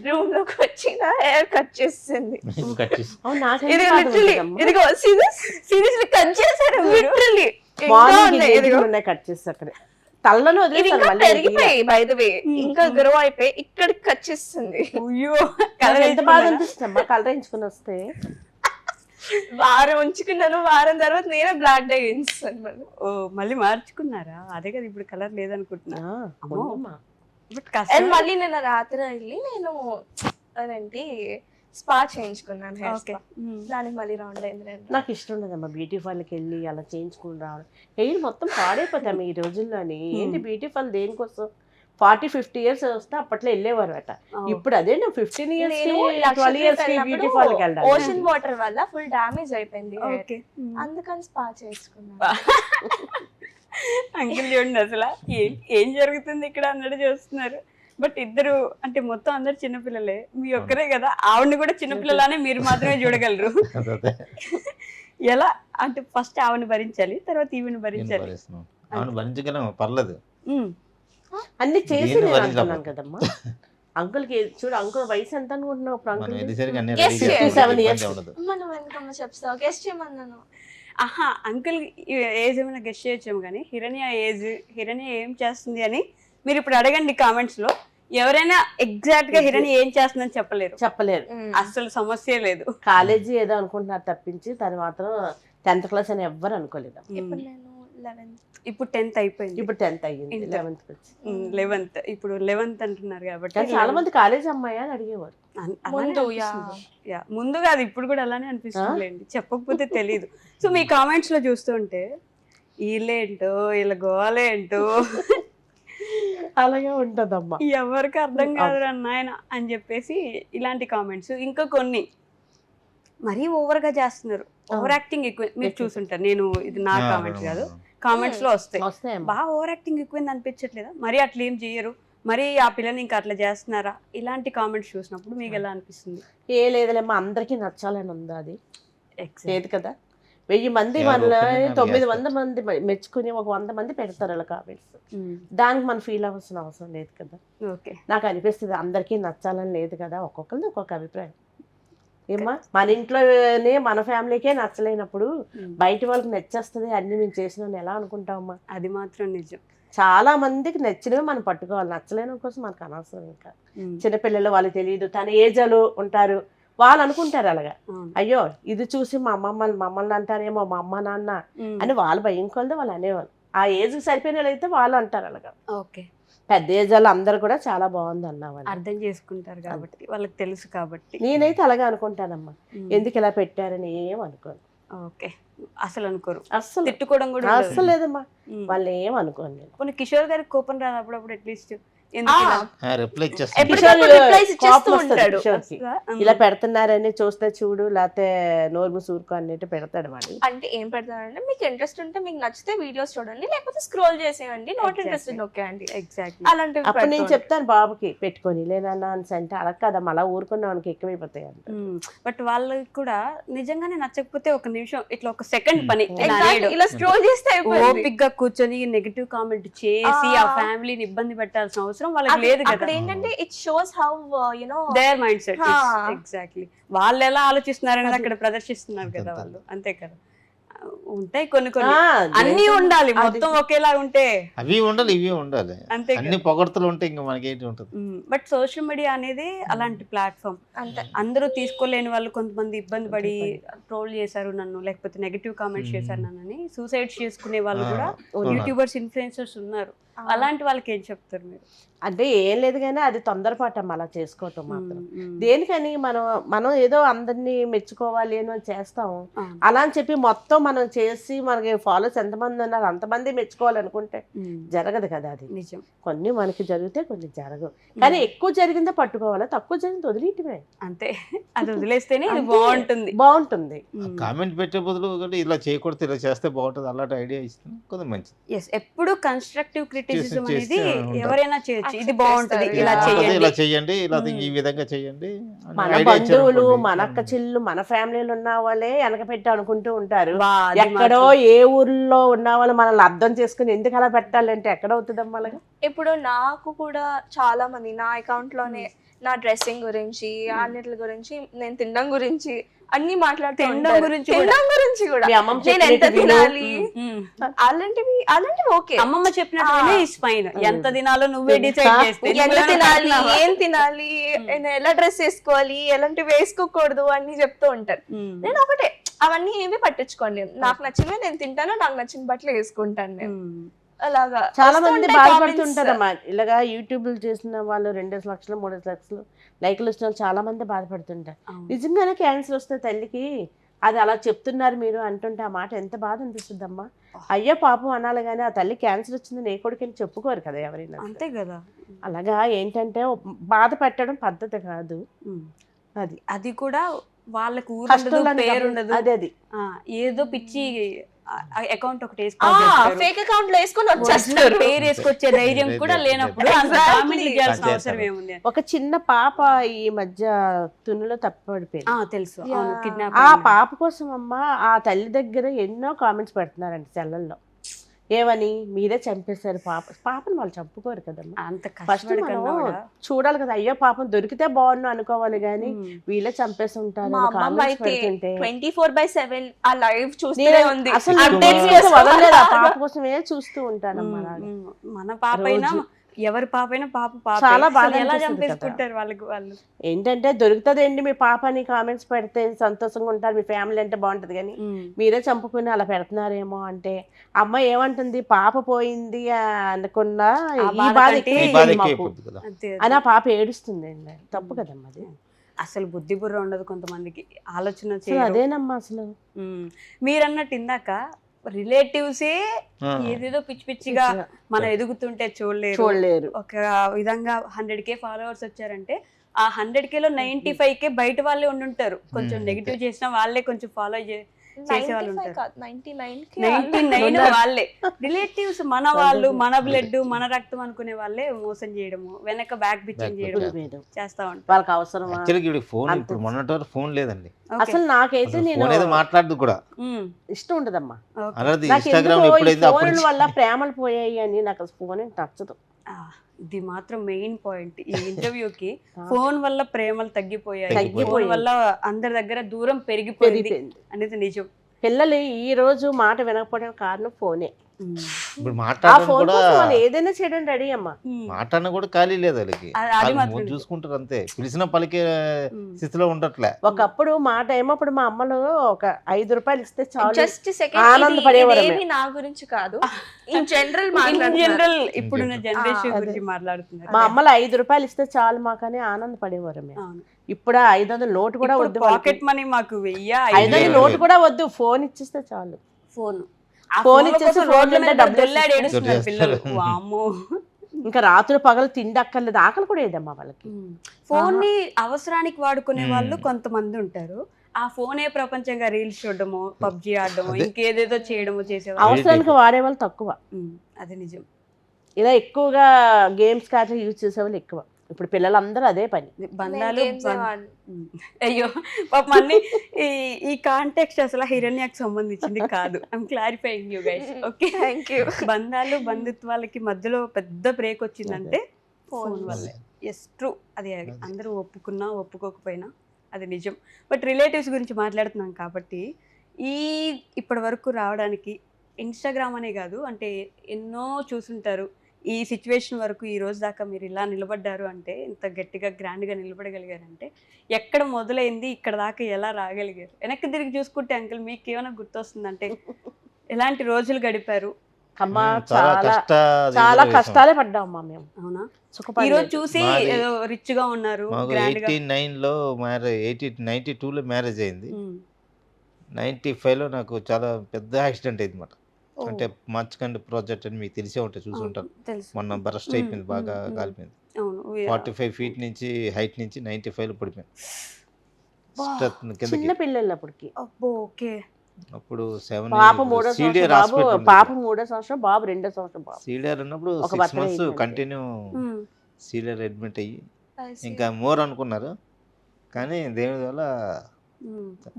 రూమ్ లోకి వచ్చిన హెయిర్ కట్ చేసింది. కట్ చేసి అవును, నాకు ఇది ఎంత బాధ లిటరలీ ఉంటుందమ్మా. ఇదిగో సీరియస్లీ కట్ చేశారు లిటరలీ. మార్నింగ్ ఉన్నాయి కట్ చేసి అక్కడే తలలో ఇది వదిలేసాను ఇంకా మళ్ళీ తీయలే. పెరిగిపోయి బై ద వే, ఇంకా గ్రో అయిపోయి ఇక్కడికి కట్ చేస్తుంది. అయ్యో, నాకు ఎంత బాధ అనిపిస్తుంది అమ్మా కలర్ వేయించుకుని వస్తే. వారం ఉంచుకున్నాను, వారం తర్వాత నేనే బ్లాక్ డై వేయించాను మళ్ళీ. ఓ మళ్ళీ మార్చుకున్నారా? అదే కదా ఇప్పుడు కలర్ లేదనుకుంటున్నా. అమ్మో. ఉందమ్మా. బట్ అండ్ కష్టం. మళ్ళీ నేను రాత్రి వెళ్ళి నేను అదేంటి స్పా చేయించుకున్నాను హెయిర్ ఓకే. స్పా. దానికి మళ్ళీ రౌండ్ అయింది. నాకు ఇష్టం ఉండదమ్మా బ్యూటీ పార్లర్కి వెళ్ళి అలా చేయించుకుని రావడం. హెయిర్ మొత్తం పాడైపోతాం ఈ రోజుల్లోని. ఏంటి బ్యూటీ పార్లర్ దేనికోసం? 40-50 ఇయర్స్ వస్తే అప్పట్లో వెళ్ళేవారు అట. ఇప్పుడు అదే 15 ఇయర్స్ 12 ఇయర్స్ బ్యూటీ పార్లర్కి వెళ్ళాలి. ఓషన్ వాటర్ వల్ల ఫుల్ డామేజ్ అయిపోయింది hair. ఓకే. అందుకని స్పా చేసుకున్నాను. అంకుల్ చూడండి అసలు ఏం జరుగుతుంది ఇక్కడ అన్నట్టు చూస్తున్నారు. బట్ ఇద్దరు అంటే మొత్తం అందరు చిన్నపిల్లలే, మీ ఒక్కరే కదా. ఆవిడని కూడా చిన్నపిల్లలానే మీరు మాత్రమే చూడగలరు. అదే ఎలా అంటే ఫస్ట్ ఆవిడని భరించాలి, తర్వాత ఈవిని భరించాలి. భరిస్తున్నాం. అవును భరించగలం, పర్లేదు. అన్ని చేసి దీన్ని నేను భరించలేము. అంటున్నాను కదమ్మా. అంకుల్కి చూడు, అంకుల్ వయసు ఎంత అనుకుంటున్నావు ఇప్పుడు? మనం అంకుల్ వెళ్ళేసరికి అన్ని Yes, రెడీ yes. చేసుకోవాలి, 7 years. ఇబ్బంది ఉండదు. మనం వెనకమ్మ చెప్తావు గెస్ట్ చేయమన్నాను. ఆహా, అంకుల్ ఏజ్ ఏమైనా గెస్ట్ చేయొచ్చాము కానీ హిరణ్య ఏం చేస్తుంది అని మీరు ఇప్పుడు అడగండి కామెంట్స్ లో. ఎవరైనా ఎగ్జాక్ట్ గా హిరణ్య ఏం చేస్తుందని చెప్పలేరు. చెప్పలేరు. అసలు సమస్య లేదు. కాలేజీ ఏదో అనుకుంటున్నారు తప్పించి తను మాత్రం 10th క్లాస్ అని ఎవ్వరు అనుకోలేదు. ఇప్పుడు నేను 11th. ఇప్పుడు 10th అయిపోయింది. ఇప్పుడు 10th అయ్యింది, ఇంటర్. 11th వచ్చి. 11th ఇప్పుడు 11th అంటున్నారు కాబట్టి కానీ చాలా మంది కాలేజ్ అమ్మాయి అని అడిగేవారు. ముందు, ముందు కాదు ఇప్పుడు కూడా అలానే అనిపిస్తుందిలేండి, చెప్పకపోతే తెలియదు. సో మీ కామెంట్స్ లో చూస్తుంటే వీళ్ళేంటో వీళ్ళ గోలేంటో అలాగే ఉంటదమ్మా. ఎవరికి అర్థం కాదు నాయన అని చెప్పేసి ఇలాంటి కామెంట్స్. ఇంకా కొన్ని మరీ ఓవర్ గా చేస్తున్నారు, ఓవర్ యాక్టింగ్ ఎక్కువ. మీరు చూసుంటారు, నేను ఇది నా కామెంట్స్ కాదు, కామెంట్స్ లో వస్తాయి. వస్తాయమ్మా. బాగా ఓవర్ యాక్టింగ్ ఎక్కువైంది అనిపించట్లేదా? మరి అట్లా ఏం చెయ్యరు, మరి ఆ పిల్లని ఇంకా అట్లా చేస్తున్నారా? ఇలాంటి కామెంట్స్ చూసినప్పుడు మీకు ఎలా అనిపిస్తుంది? ఏ లేదులేమ్మా, అందరికీ నచ్చాలని ఉందా? అది లేదు కదా. 1000 మంది ఎవరు మన opinion 900 మంది మెచ్చుకుని ఒక 100 మంది పెడతారు అలా కామెంట్స్. దానికి మనం ఫీల్ అవ్వాల్సిన అవసరం లేదు కదా. ఓకే. నాకు అనిపిస్తుంది అందరికీ నచ్చాలని లేదు కదా, ఒక్కొక్కరిది ఒక్కొక్క అభిప్రాయం. ఏమ్మా, మన ఇంట్లోనే మన ఫ్యామిలీకే నచ్చలేనప్పుడు బయట వాళ్ళకి నచ్చేస్తుంది అన్ని మేము చేసినాం ఎలా అనుకుంటామమ్మా? అది మాత్రం నిజం. చాలా మందికి నచ్చినవి మనం పట్టుకోవాలి, నచ్చలేని కోసం మనకు అనవసరం. ఇంకా చిన్నపిల్లలు వాళ్ళకి తెలియదు, తన ఏజ్లో ఉంటారు, వాళ్ళు అనుకుంటారు అలాగా. అయ్యో ఇది చూసి మా మమ్మల్ని అంటారేమో మా అమ్మ నాన్న అని వాళ్ళు భయం కొలది వాళ్ళు అనేవాళ్ళు. ఆ ఏజ్ సరిపోయిన వాళ్ళు అయితే వాళ్ళు అంటారు అలాగా. ఓకే. పెద్ద ఏజ్ వాళ్ళు అందరు కూడా చాలా బాగుంది అన్నావు. అర్థం చేసుకుంటారు కాబట్టి, వాళ్ళకి తెలుసు కాబట్టి. నేనైతే అలాగే అనుకుంటానమ్మా, ఎందుకు ఇలా పెట్టారని ఏం అనుకోను. ఓకే. అసలు అనుకోరు, అస్సలు తిట్టుకోవడం కూడా అస్సలు లేదమ్మా, వాళ్ళు ఏం అనుకోను నేను. కొన్ని కిషోర్ గారికి కోపం రాదు అప్పుడప్పుడు అట్లీస్ట్? రిప్లై ఇలా పెడుతున్నారని చూస్తే చూడు, లేకపోతే నోరు సూరుకో అన్నట్టు పెడతాడు వాడు. అంటే ఏం పెడతానంటే మీకు ఇంట్రెస్ట్ ఉంటే మీకు నచ్చితే వీడియోస్ చూడండి, లేకపోతే స్క్రోల్ చేసేయండి, నాట్ ఇంట్రెస్ట్ నొక్కేయండి. ఎగ్జాక్ట్లీ. అలాంటివి అప్పుడు నేను చెప్తాను బాబుకి పెట్టుకొని లేనన్నా అని అంటే అలా కదమ్మా, అలా ఊరుకున్నానికి ఎక్కువైపోతాయి అంట. బట్ వాళ్ళకి కూడా నిజంగానే నచ్చకపోతే ఒక నిమిషం ఇట్లా ఒక సెకండ్ పని ఇలా స్క్రోల్ చేస్తే ఓపిక్ గా కూర్చొని నెగటివ్ కామెంట్ చేసి ఆ ఫ్యామిలీని ఇబ్బంది పెట్టాల్సిన అవసరం వాళ్ళకి లేదు కదా. అక్కడ ఏంటంటే it shows how their mind set. Exactly. వాళ్ళు ఎలా ఆలోచిస్తున్నారు అక్కడ ప్రదర్శిస్తున్నారు కదా వాళ్ళు, అంతే కదా. ఉంటాయి కొన్ని కొన్ని, అన్ని ఉండాలి, మొత్తం ఒకేలా ఉంటే అవి ఉండాలి ఇవి ఉండాలి, అంతే. అన్ని పొగడ్తలు ఉంటే ఇంకా మనకేంటి ఉంటుంది. బట్ సోషల్ మీడియా అనేది అలాంటి ప్లాట్ఫామ్. అందరూ తీసుకోలేని వాళ్ళు కొంతమంది ఇబ్బంది పడి ట్రోల్ చేశారు నన్ను, లేకపోతే నెగటివ్ కామెంట్స్ చేశారు నన్ను అని సూసైడ్ చేసుకునే వాళ్ళు కూడా యూట్యూబర్స్, ఇన్ఫ్లుయెన్సర్స్ ఉన్నారు. అలాంటి వాళ్ళకి ఏం చెప్తారు మీరు? అంటే ఏం లేదు కానీ అది తొందరపాటు అలా చేసుకోవటం మాత్రం. దేనికని మనం ఏదో అందరినీ మెచ్చుకోవాలి అని చేస్తాం, అలా అని చెప్పి మొత్తం మనం చేసి మనకి ఫాలోవర్స్ ఎంతమంది ఉన్నారు అంతమంది మెచ్చుకోవాలనుకుంటే జరగదు కదా. అది నిజం. కొన్ని మనకి జరిగితే కొన్ని జరగవు, కానీ ఎక్కువ జరిగిందో పట్టుకోవాలా, తక్కువ జరిగింది వదిలేయటమే అంతే. అది వదిలేస్తేనే ఇది బాగుంటుంది. కామెంట్ పెట్టే బదులు ఇలా చేయకూడదు ఇలా చేస్తే బాగుంటుంది అలాంటి ఐడియా ఇస్తుంది కొంచెం మంచిది. ఎప్పుడు కన్స్ట్రక్టివ్ క్రిటిసిజం అనేది ఎవరైనా చేయొచ్చు. ఇది బాగుంటది చేస్తారు. ఇలా Yeah. చేయండి ఇలా చెయ్యండి ఇలా మ్మ్. ఈ విధంగా చెయ్యండి అని మన idea ఇచ్చారు బంధువులు అనుకోండి. మన అక్క చెల్లు మన ఫ్యామిలీలో ఉన్న వాళ్ళే వెనక పెట్టి అనుకుంటూ ఉంటారు. వా, అది ఎక్కడో మాత్రం. ఏ ఊర్లో ఉన్న వాళ్ళు మనల్ని అర్థం చేసుకుని ఎందుకు అలా పెట్టాలంటే ఎక్కడ అవుతుందమ్మా అలాగా? ఇప్పుడు నాకు కూడా చాలా మంది నా అకౌంట్ లోనే నా డ్రెస్సింగ్ గురించి అన్నిటి గురించి నేను తినడం గురించి అన్ని మాట్లాడుతూ తినడం ఉంటారు. గురించి తినడం గురించి కూడా మీ అమ్మమ్మ నేను ఎంత చెప్పినట్టు విను. తినాలి మ్మ్. అలాంటివి ఓకే. అమ్మమ్మ చెప్పినట్టు ఇస్ ఫైన్, ఎంత తినాలో నువ్వే డిసైడ్ చేస్తే ఎంత నువ్వేమైనా తినాలి, తింటున్నావా? ఏం తినాలి, నేను ఎలా డ్రెస్ వేసుకోవాలి, ఎలాంటివి వేసుకోకూడదు అన్ని చెప్తూ ఉంటారు. మ్మ్. నేను ఒకటే అవన్నీ ఏమి పట్టించుకోండి, నాకు నచ్చినవి నేను తింటాను, నాకు నచ్చిన బట్టలు వేసుకుంటాను నేను. మ్మ్. అలాగా చాలా వస్తూ మంది ఉంటాయి బాధపడుతుంటారమ్మా ఇలాగా యూట్యూబ్ చేసిన వాళ్ళు 2 లక్షలు 3 లక్షలు లైక్లు వచ్చిన వాళ్ళు చాలా మంది బాధపడుతుంటారు. అవును. నిజంగానే క్యాన్సర్ వస్తే తల్లికి అది అలా చెప్తున్నారు మీరు అంటుంటే ఆ మాట ఎంత బాధ అనిపిస్తుందమ్మా. అయ్యో పాపం అనాలి కానీ ఆ తల్లి క్యాన్సర్ వచ్చింది నీ కొడుకుని చెప్పుకోరు కదా ఎవరైనా. అంతే కదా. అలాగా ఏంటంటే బాధ పెట్టడం పద్ధతి కాదు. మ్మ్. అది అది కూడా వాళ్ళకు ఊరు ఉండదు, కష్టం పేరు ఉండదు. అది ఏదో పిచ్చి అకౌంట్ ఒకటి వేసుకోవాలి, ఫేక్ అకౌంట్ లో వేసుకొని వచ్చేస్తారు. పేరు వేసుకొచ్చే ధైర్యం కూడా లేనప్పుడు అంత Exactly. కామెంట్ చేయాల్సిన అదే అవసరం కదా. ఏముంది? ఒక చిన్న పాప ఈ మధ్య తునిలో తప్పబడిపోయింది. తెలుసు, Yeah. కిడ్నాప్ ఆ పాప కోసం అమ్మ ఆ తల్లి దగ్గర ఎన్నో కామెంట్స్ పెడుతున్నారండి సెల్లల్లో. ఏమని మీరే చంపేశారు పాపను వాళ్ళు చంపుకోరు కదమ్మా. అంత ఫస్ట్ కష్టపడి మనం కన్నా కూడా. చూడాలి కదా, అయ్యో పాపం దొరికితే బాగుండు అనుకోవాలి గానీ మ్మ్. వీళ్ళే చంపేసి ఉంటారు మా అని అమ్మమ్మ comments అయితే పెడుతుంటే 24/7 ఆ లైవ్ చూస్తూనే నేను ఉంది. అసలు Updates నేను చేస్తూ వదలలేదు ఆ ఉంటారు. పాప కోసమే చూస్తూ ఉంటానమ్మా. అలాగా. మన పాప అయినా రోజు. ఎవరి పాప అయినా పాప చాలా బాధ అసలు ఎలా అనిపిస్తుంది కదా. చంపేసుకుంటారు వాళ్ళు. ఏంటంటే దొరుకుతుందండి మీ పాప అని కామెంట్స్ పెడితే సంతోషంగా ఉంటారు, మీ ఫ్యామిలీ అంటే బాగుంటది కానీ మీరే చంపుకుని అలా పెడుతున్నారేమో అంటే అమ్మ ఏమంటుంది పాప పోయింది అనుకున్నా ఆ ఈ బాధ బాధ కంటే ఎక్కువ ఈ బాధ ఉంది ఎక్కువ మాకు అయిపోద్ది కదా. అంతే. అని ఆ పాప ఏడుస్తుంది అండి. తప్పు కదమ్మా అది. అసలు బుద్ధి బుర్ర ఉండదు కొంతమందికి, ఆలోచన అసలు చేయరు. అదేనమ్మా అసలు. మీరన్నట్టు ఇందాక రిలేటివ్సే ఆ. ఏదేదో పిచ్చి పిచ్చిగా మనం ఎదుగుతుంటే చూడలేరు. ఒక విధంగా 100K ఫాలోవర్స్ వచ్చారంటే ఆ 100Kలో 95K బయట వాళ్ళే ఉండుంటారు. కొంచెం నెగిటివ్ చేసినా వాళ్ళే కొంచెం ఫాలో చేసే వాళ్ళు 95 ఉంటారు. కాదు, 99K 99 వాళ్ళే రిలేటివ్స్, మన వాళ్ళు, మన బ్లడ్, మన రక్తం అనుకునే వాళ్ళే మోసం చేయడము, వెనక బ్యాక్ బిచ్చింగ్ చేయడం చేస్తా ఉంటారు. వాళ్ళకి అవసరమా? యాక్చువల్గా ఇప్పుడు ఫోన్ ఇప్పుడు మొన్నటి వరకు ఫోన్ లేదండి. Okay. అసలు నాకైతే అసలు నేను ఫోన్ ఏదో మాట్లాడదు కూడా. ఉమ్, ఇష్టం ఉండదమ్మా. okay. అలాంటి నాకు ఇన్స్టాగ్రామ్ ఎందుకో ఈ ఎప్పుడైతే అప్పుడు ఫోన్ల వల్ల ప్రేమలు పోయాయి అని నాకు అసలు ఫోన్ నచ్చదు. ఆ, ఇది మాత్రం మెయిన్ పాయింట్ ఈ ఇంటర్వ్యూకి. ఫోన్ వల్ల ప్రేమలు తగ్గిపోయాయి, తగ్గిపోయాయి. ఫోన్ వల్ల అందరి దగ్గర దూరం పెరిగిపోయింది పెరిగిపోయింది. అనేది నిజం. పిల్లలు ఈ రోజు మాట వినకపోవడం కారణం ఫోనే. ఇప్పుడు ఆ మాట్లాడడం ఫోన్ కూడా కోసం వాళ్ళు ఏదైనా చేయడానికి రెడీ అమ్మా. మాట్లాడడం కూడా ఖాళీ లేదు వాళ్ళకి. అది వాళ్ళు మాత్రం ముందు నిజం. చూసుకుంటారు అంతే, పిలిచిన పలికే స్థితిలో ఉండట్లే. ఒకప్పుడు మాట ఏమప్పుడు మా అమ్మలు ఒక 5 రూపాయలు ఇస్తే చాలు జస్ట్ సెకండ్ ఆనందపడేవారమే. ఇదేమి నా గురించి కాదు, ఇన్ జనరల్ ఇన్ జనరల్ ఇప్పుడున్న In జనరేషన్ అదే. గురించి మాట్లాడుతున్నారు. మా అమ్మలు 5 రూపాయలు ఇస్తే చాలు మాకని ఆనందపడేవారమే. అవును. ఇప్పుడు 500 నోటు కూడా వద్దు. పాకెట్ మనీ మాకు 500 లేదు. నోటు కూడా వద్దు, ఫోన్ ఇచ్చిస్తే చాలు. ఫోన్ ఫోన్ ఇచ్చేసి రోడ్ల మీద డబ్బులు దొల్లాడి వేసేస్తున్నారు. ఏడుస్తున్నారు పిల్లలు. దొల్లేస్తారు. వామ్మో. ఇంకా రాత్రి పగలు తిండి అక్కర్లేదు, ఆకలి కూడా ఏదమ్మా వాళ్ళకి. ఫోన్ ని అవసరానికి వాడుకునే వాళ్ళు కొంతమంది ఉంటారు. ఆ ఫోనే ప్రపంచంగా రీల్స్ చూడడము, పబ్జి ఆడడము, అదే. ఇంకేదేదో చేయడము చేసేవాళ్ళు. అవసరానికి వాడే వాళ్ళు తక్కువ. అది నిజం. ఇలా ఎక్కువగా గేమ్స్ కాట్లా యూజ్ చేసే వాళ్ళు ఎక్కువ. ఇప్పుడు పిల్లలందరూ అదే పని. బంధాలు అయ్యో పాపం అన్ని ఈ కాంటెక్స్ట్ అసలు హిరణ్యకు సంబంధించింది కాదు. I'm clarifying you guys. Okay, thank you. బంధాలు బంధుత్వాలకి మధ్యలో పెద్ద బ్రేక్ వచ్చిందంటే ఫోన్ వల్లే. Yes, true. అది అందరూ ఒప్పుకున్నా ఒప్పుకోకపోయినా అది నిజం. బట్ రిలేటివ్స్ గురించి మాట్లాడుతున్నాం కాబట్టి ఇప్పటి వరకు రావడానికి ఇన్స్టాగ్రామ్ అనే కాదు, అంటే ఎన్నో చూసుంటారు. ఈ సిచ్యువేషన్ వరకు ఈ రోజు దాకా మీరు ఇలా నిలబడ్డారు అంటే, ఇంత గట్టిగా గ్రాండ్గా నిలబడగలిగారంటే ఎక్కడ మొదలైంది, ఇక్కడ దాకా ఎలా రాగలిగారు? వెనక్కి తిరిగి చూసుకుంటే అంకుల్ మీకు ఏమైనా గుర్తొస్తుందంటే ఎలాంటి రోజులు గడిపారు? అమ్మా చాలా చాలా కష్టాలే పడ్డామమ్మా మేము. అవునా? సుఖపడలేదు. ఈ రోజు చూసి మాది- ఏదో రిచ్ గా ఉన్నారు, మాకు గ్రాండ్ గా. 89లో మ్యారేజ్, 92లో మ్యారేజ్ అయింది. 95లో నాకు చాలా పెద్ద యాక్సిడెంట్ అయింది అనమాట. అంటే మచ్కండ్ ప్రాజెక్ట్ అని మీకు తెలిసే ఉంటాయి, చూసి ఉంటారు. తెలుసు. మొన్న బరస్ట్ అయిపోయింది, బాగా కాలిపోయింది. అవును. 45 feet నుంచి హైట్ నుంచి 95లో పడిపోయింది. Step కిందకి. చిన్న పిల్లలు అప్పటికి. అబ్బో, ఓకే. అప్పుడు పాప 3వ CDR సంవత్సరం బాబు, పాప 3వ సంవత్సరం బాబు 2వ సంవత్సరం బాబు. CDR ఉన్నప్పుడు ఒక 6 birthday months అయింది అంతే. కంటిన్యూ సీరియల్ అడ్మిట్ అయ్యి ఇంకా మోర్ అనుకున్నారు, కానీ దేవుడి వల్ల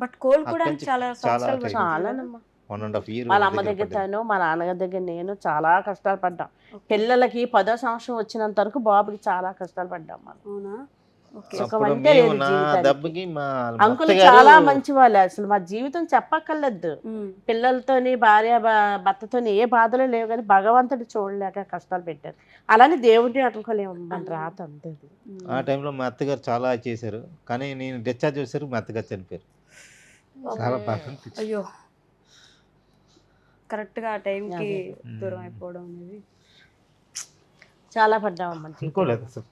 బట్ కోలుకోవడానికి అక్కడి నుంచి చాలా సంవత్సరాలు time. పట్టింది కదా? చాలానమ్మా. 1.5 year వాళ్ళ అమ్మ దగ్గర దగ్గర పడ్డాను. తను, మా నాన్నగారి దగ్గర నేను చాలా కష్టాలు పడ్డాం. Okay. పిల్లలకి 10వ సంవత్సరం వచ్చినంత వరకు బాబుకి చాలా కష్టాలు పడ్డాం మనం. అవునా? ఓకే. సుఖం అప్పుడు అంటే మేము లేదు నా జీవితానికి. దెబ్బకి మా అంకుల్ అత్తగారు చాలా మంచి వాళ్ళు, అసలు మా జీవితం చెప్పక్కర్లేదు. ఉమ్. పిల్లలతోని భర్తతోని ఏ బాధలు లేవు, కానీ భగవంతుడు చూడలేక కష్టాలు పెట్టారు. అలానే దేవుడిని అనుకోలేము, మన రాత అంతే. ఆ టైంలో మా అత్తగారు చాలా చేశారు, కానీ నేను డిశ్చార్జ్ చేశారు, మా అత్తగారు చనిపోయారు. చాలా బాగా అనిపించింది. అయ్యో, కరెక్ట్ గా ఆ టైంకి అదే. దూరం అయిపోవడం అనేది. చాలా పడ్డామమ్మా. అనుకోలేదు అసలు.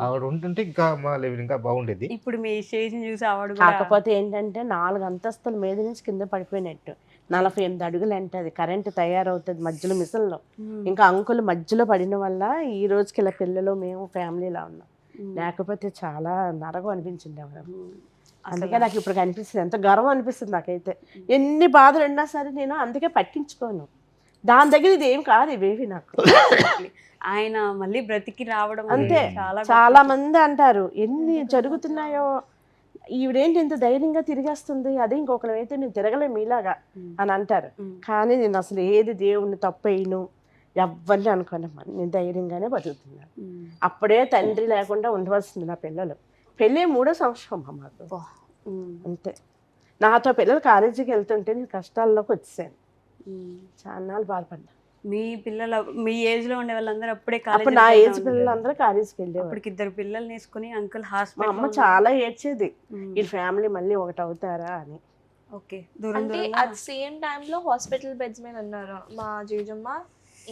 ఆవిడ ఉంటుంటే ఇంకా మా లెవెల్ ఇంకా బాగుండేది. ఇప్పుడు మీ స్టేజ్ చూసి ఆవిడ కూడా కాకపోతే ఏంటంటే 4 అంతస్తుల మీద నుంచి కింద పడిపోయినట్టు. 48 అడుగులు అంటే అది కరెంట్ తయారవుతుంది మధ్యలో మిషన్లో. ఇంకా అంకుల్ మధ్యలో పడిన వల్ల ఈ రోజుకి ఇలా పిల్లలు మేము ఫ్యామిలీలా ఉన్నాం. లేకపోతే చాలా నరకం అనిపించింది ఎవరు. అందుకే నాకు ఇప్పుడు కనిపిస్తుంది, ఎంత గర్వం అనిపిస్తుంది నాకైతే. ఎన్ని బాధలు ఉన్నా సరే నేను అందుకే పట్టించుకోను. దాని దగ్గర ఇది ఏం కాదు, ఇవేవి నాకు. ఆయన మళ్ళీ బ్రతికి రావడం అంతే. చాలా చాలా మంది అంటారు ఎన్ని జరుగుతున్నాయో, ఈవిడేంటి ఇంత ధైర్యంగా తిరిగేస్తుంది, అదే ఇంకొకరు అయితే నేను తిరగలే మీలాగా అని అంటారు. కానీ నేను అసలు ఏది దేవుణ్ణి తప్పేయను, ఎవరిని అనుకోనమ్మా, నేను ధైర్యంగానే బతుకుతున్నాను. అప్పుడే తండ్రి లేకుండా ఉండవలసింది నా పిల్లలు. పెళ్ళి 3వ సంవత్సరం అమ్మ మాకు. అంతే. నాతో పిల్లలు కాలేజీకి వెళ్తుంటే నేను కష్టాల్లోకి వచ్చాను, చాలా బాధపడ్డా. మీ పిల్లల మీ ఏజ్ లో ఉండే వాళ్ళందరూ అప్పుడే అప్పుడు నా ఏజ్ పిల్లలందరూ కాలేజీకి వెళ్ళేవారు. అప్పటికి 2 పిల్లల్ని వేసుకుని అంకుల్ మా హాస్పిటల్. అమ్మ చాలా ఏడ్చేది, ఈ ఫ్యామిలీ మళ్ళీ ఒకటి అవుతారా అని. ఓకే, దూరం అంటే దూరంగా. అట్ సేమ్ టైంలో హాస్పిటల్ బెడ్స్ మీద ఉన్నారు మా జేజమ్మ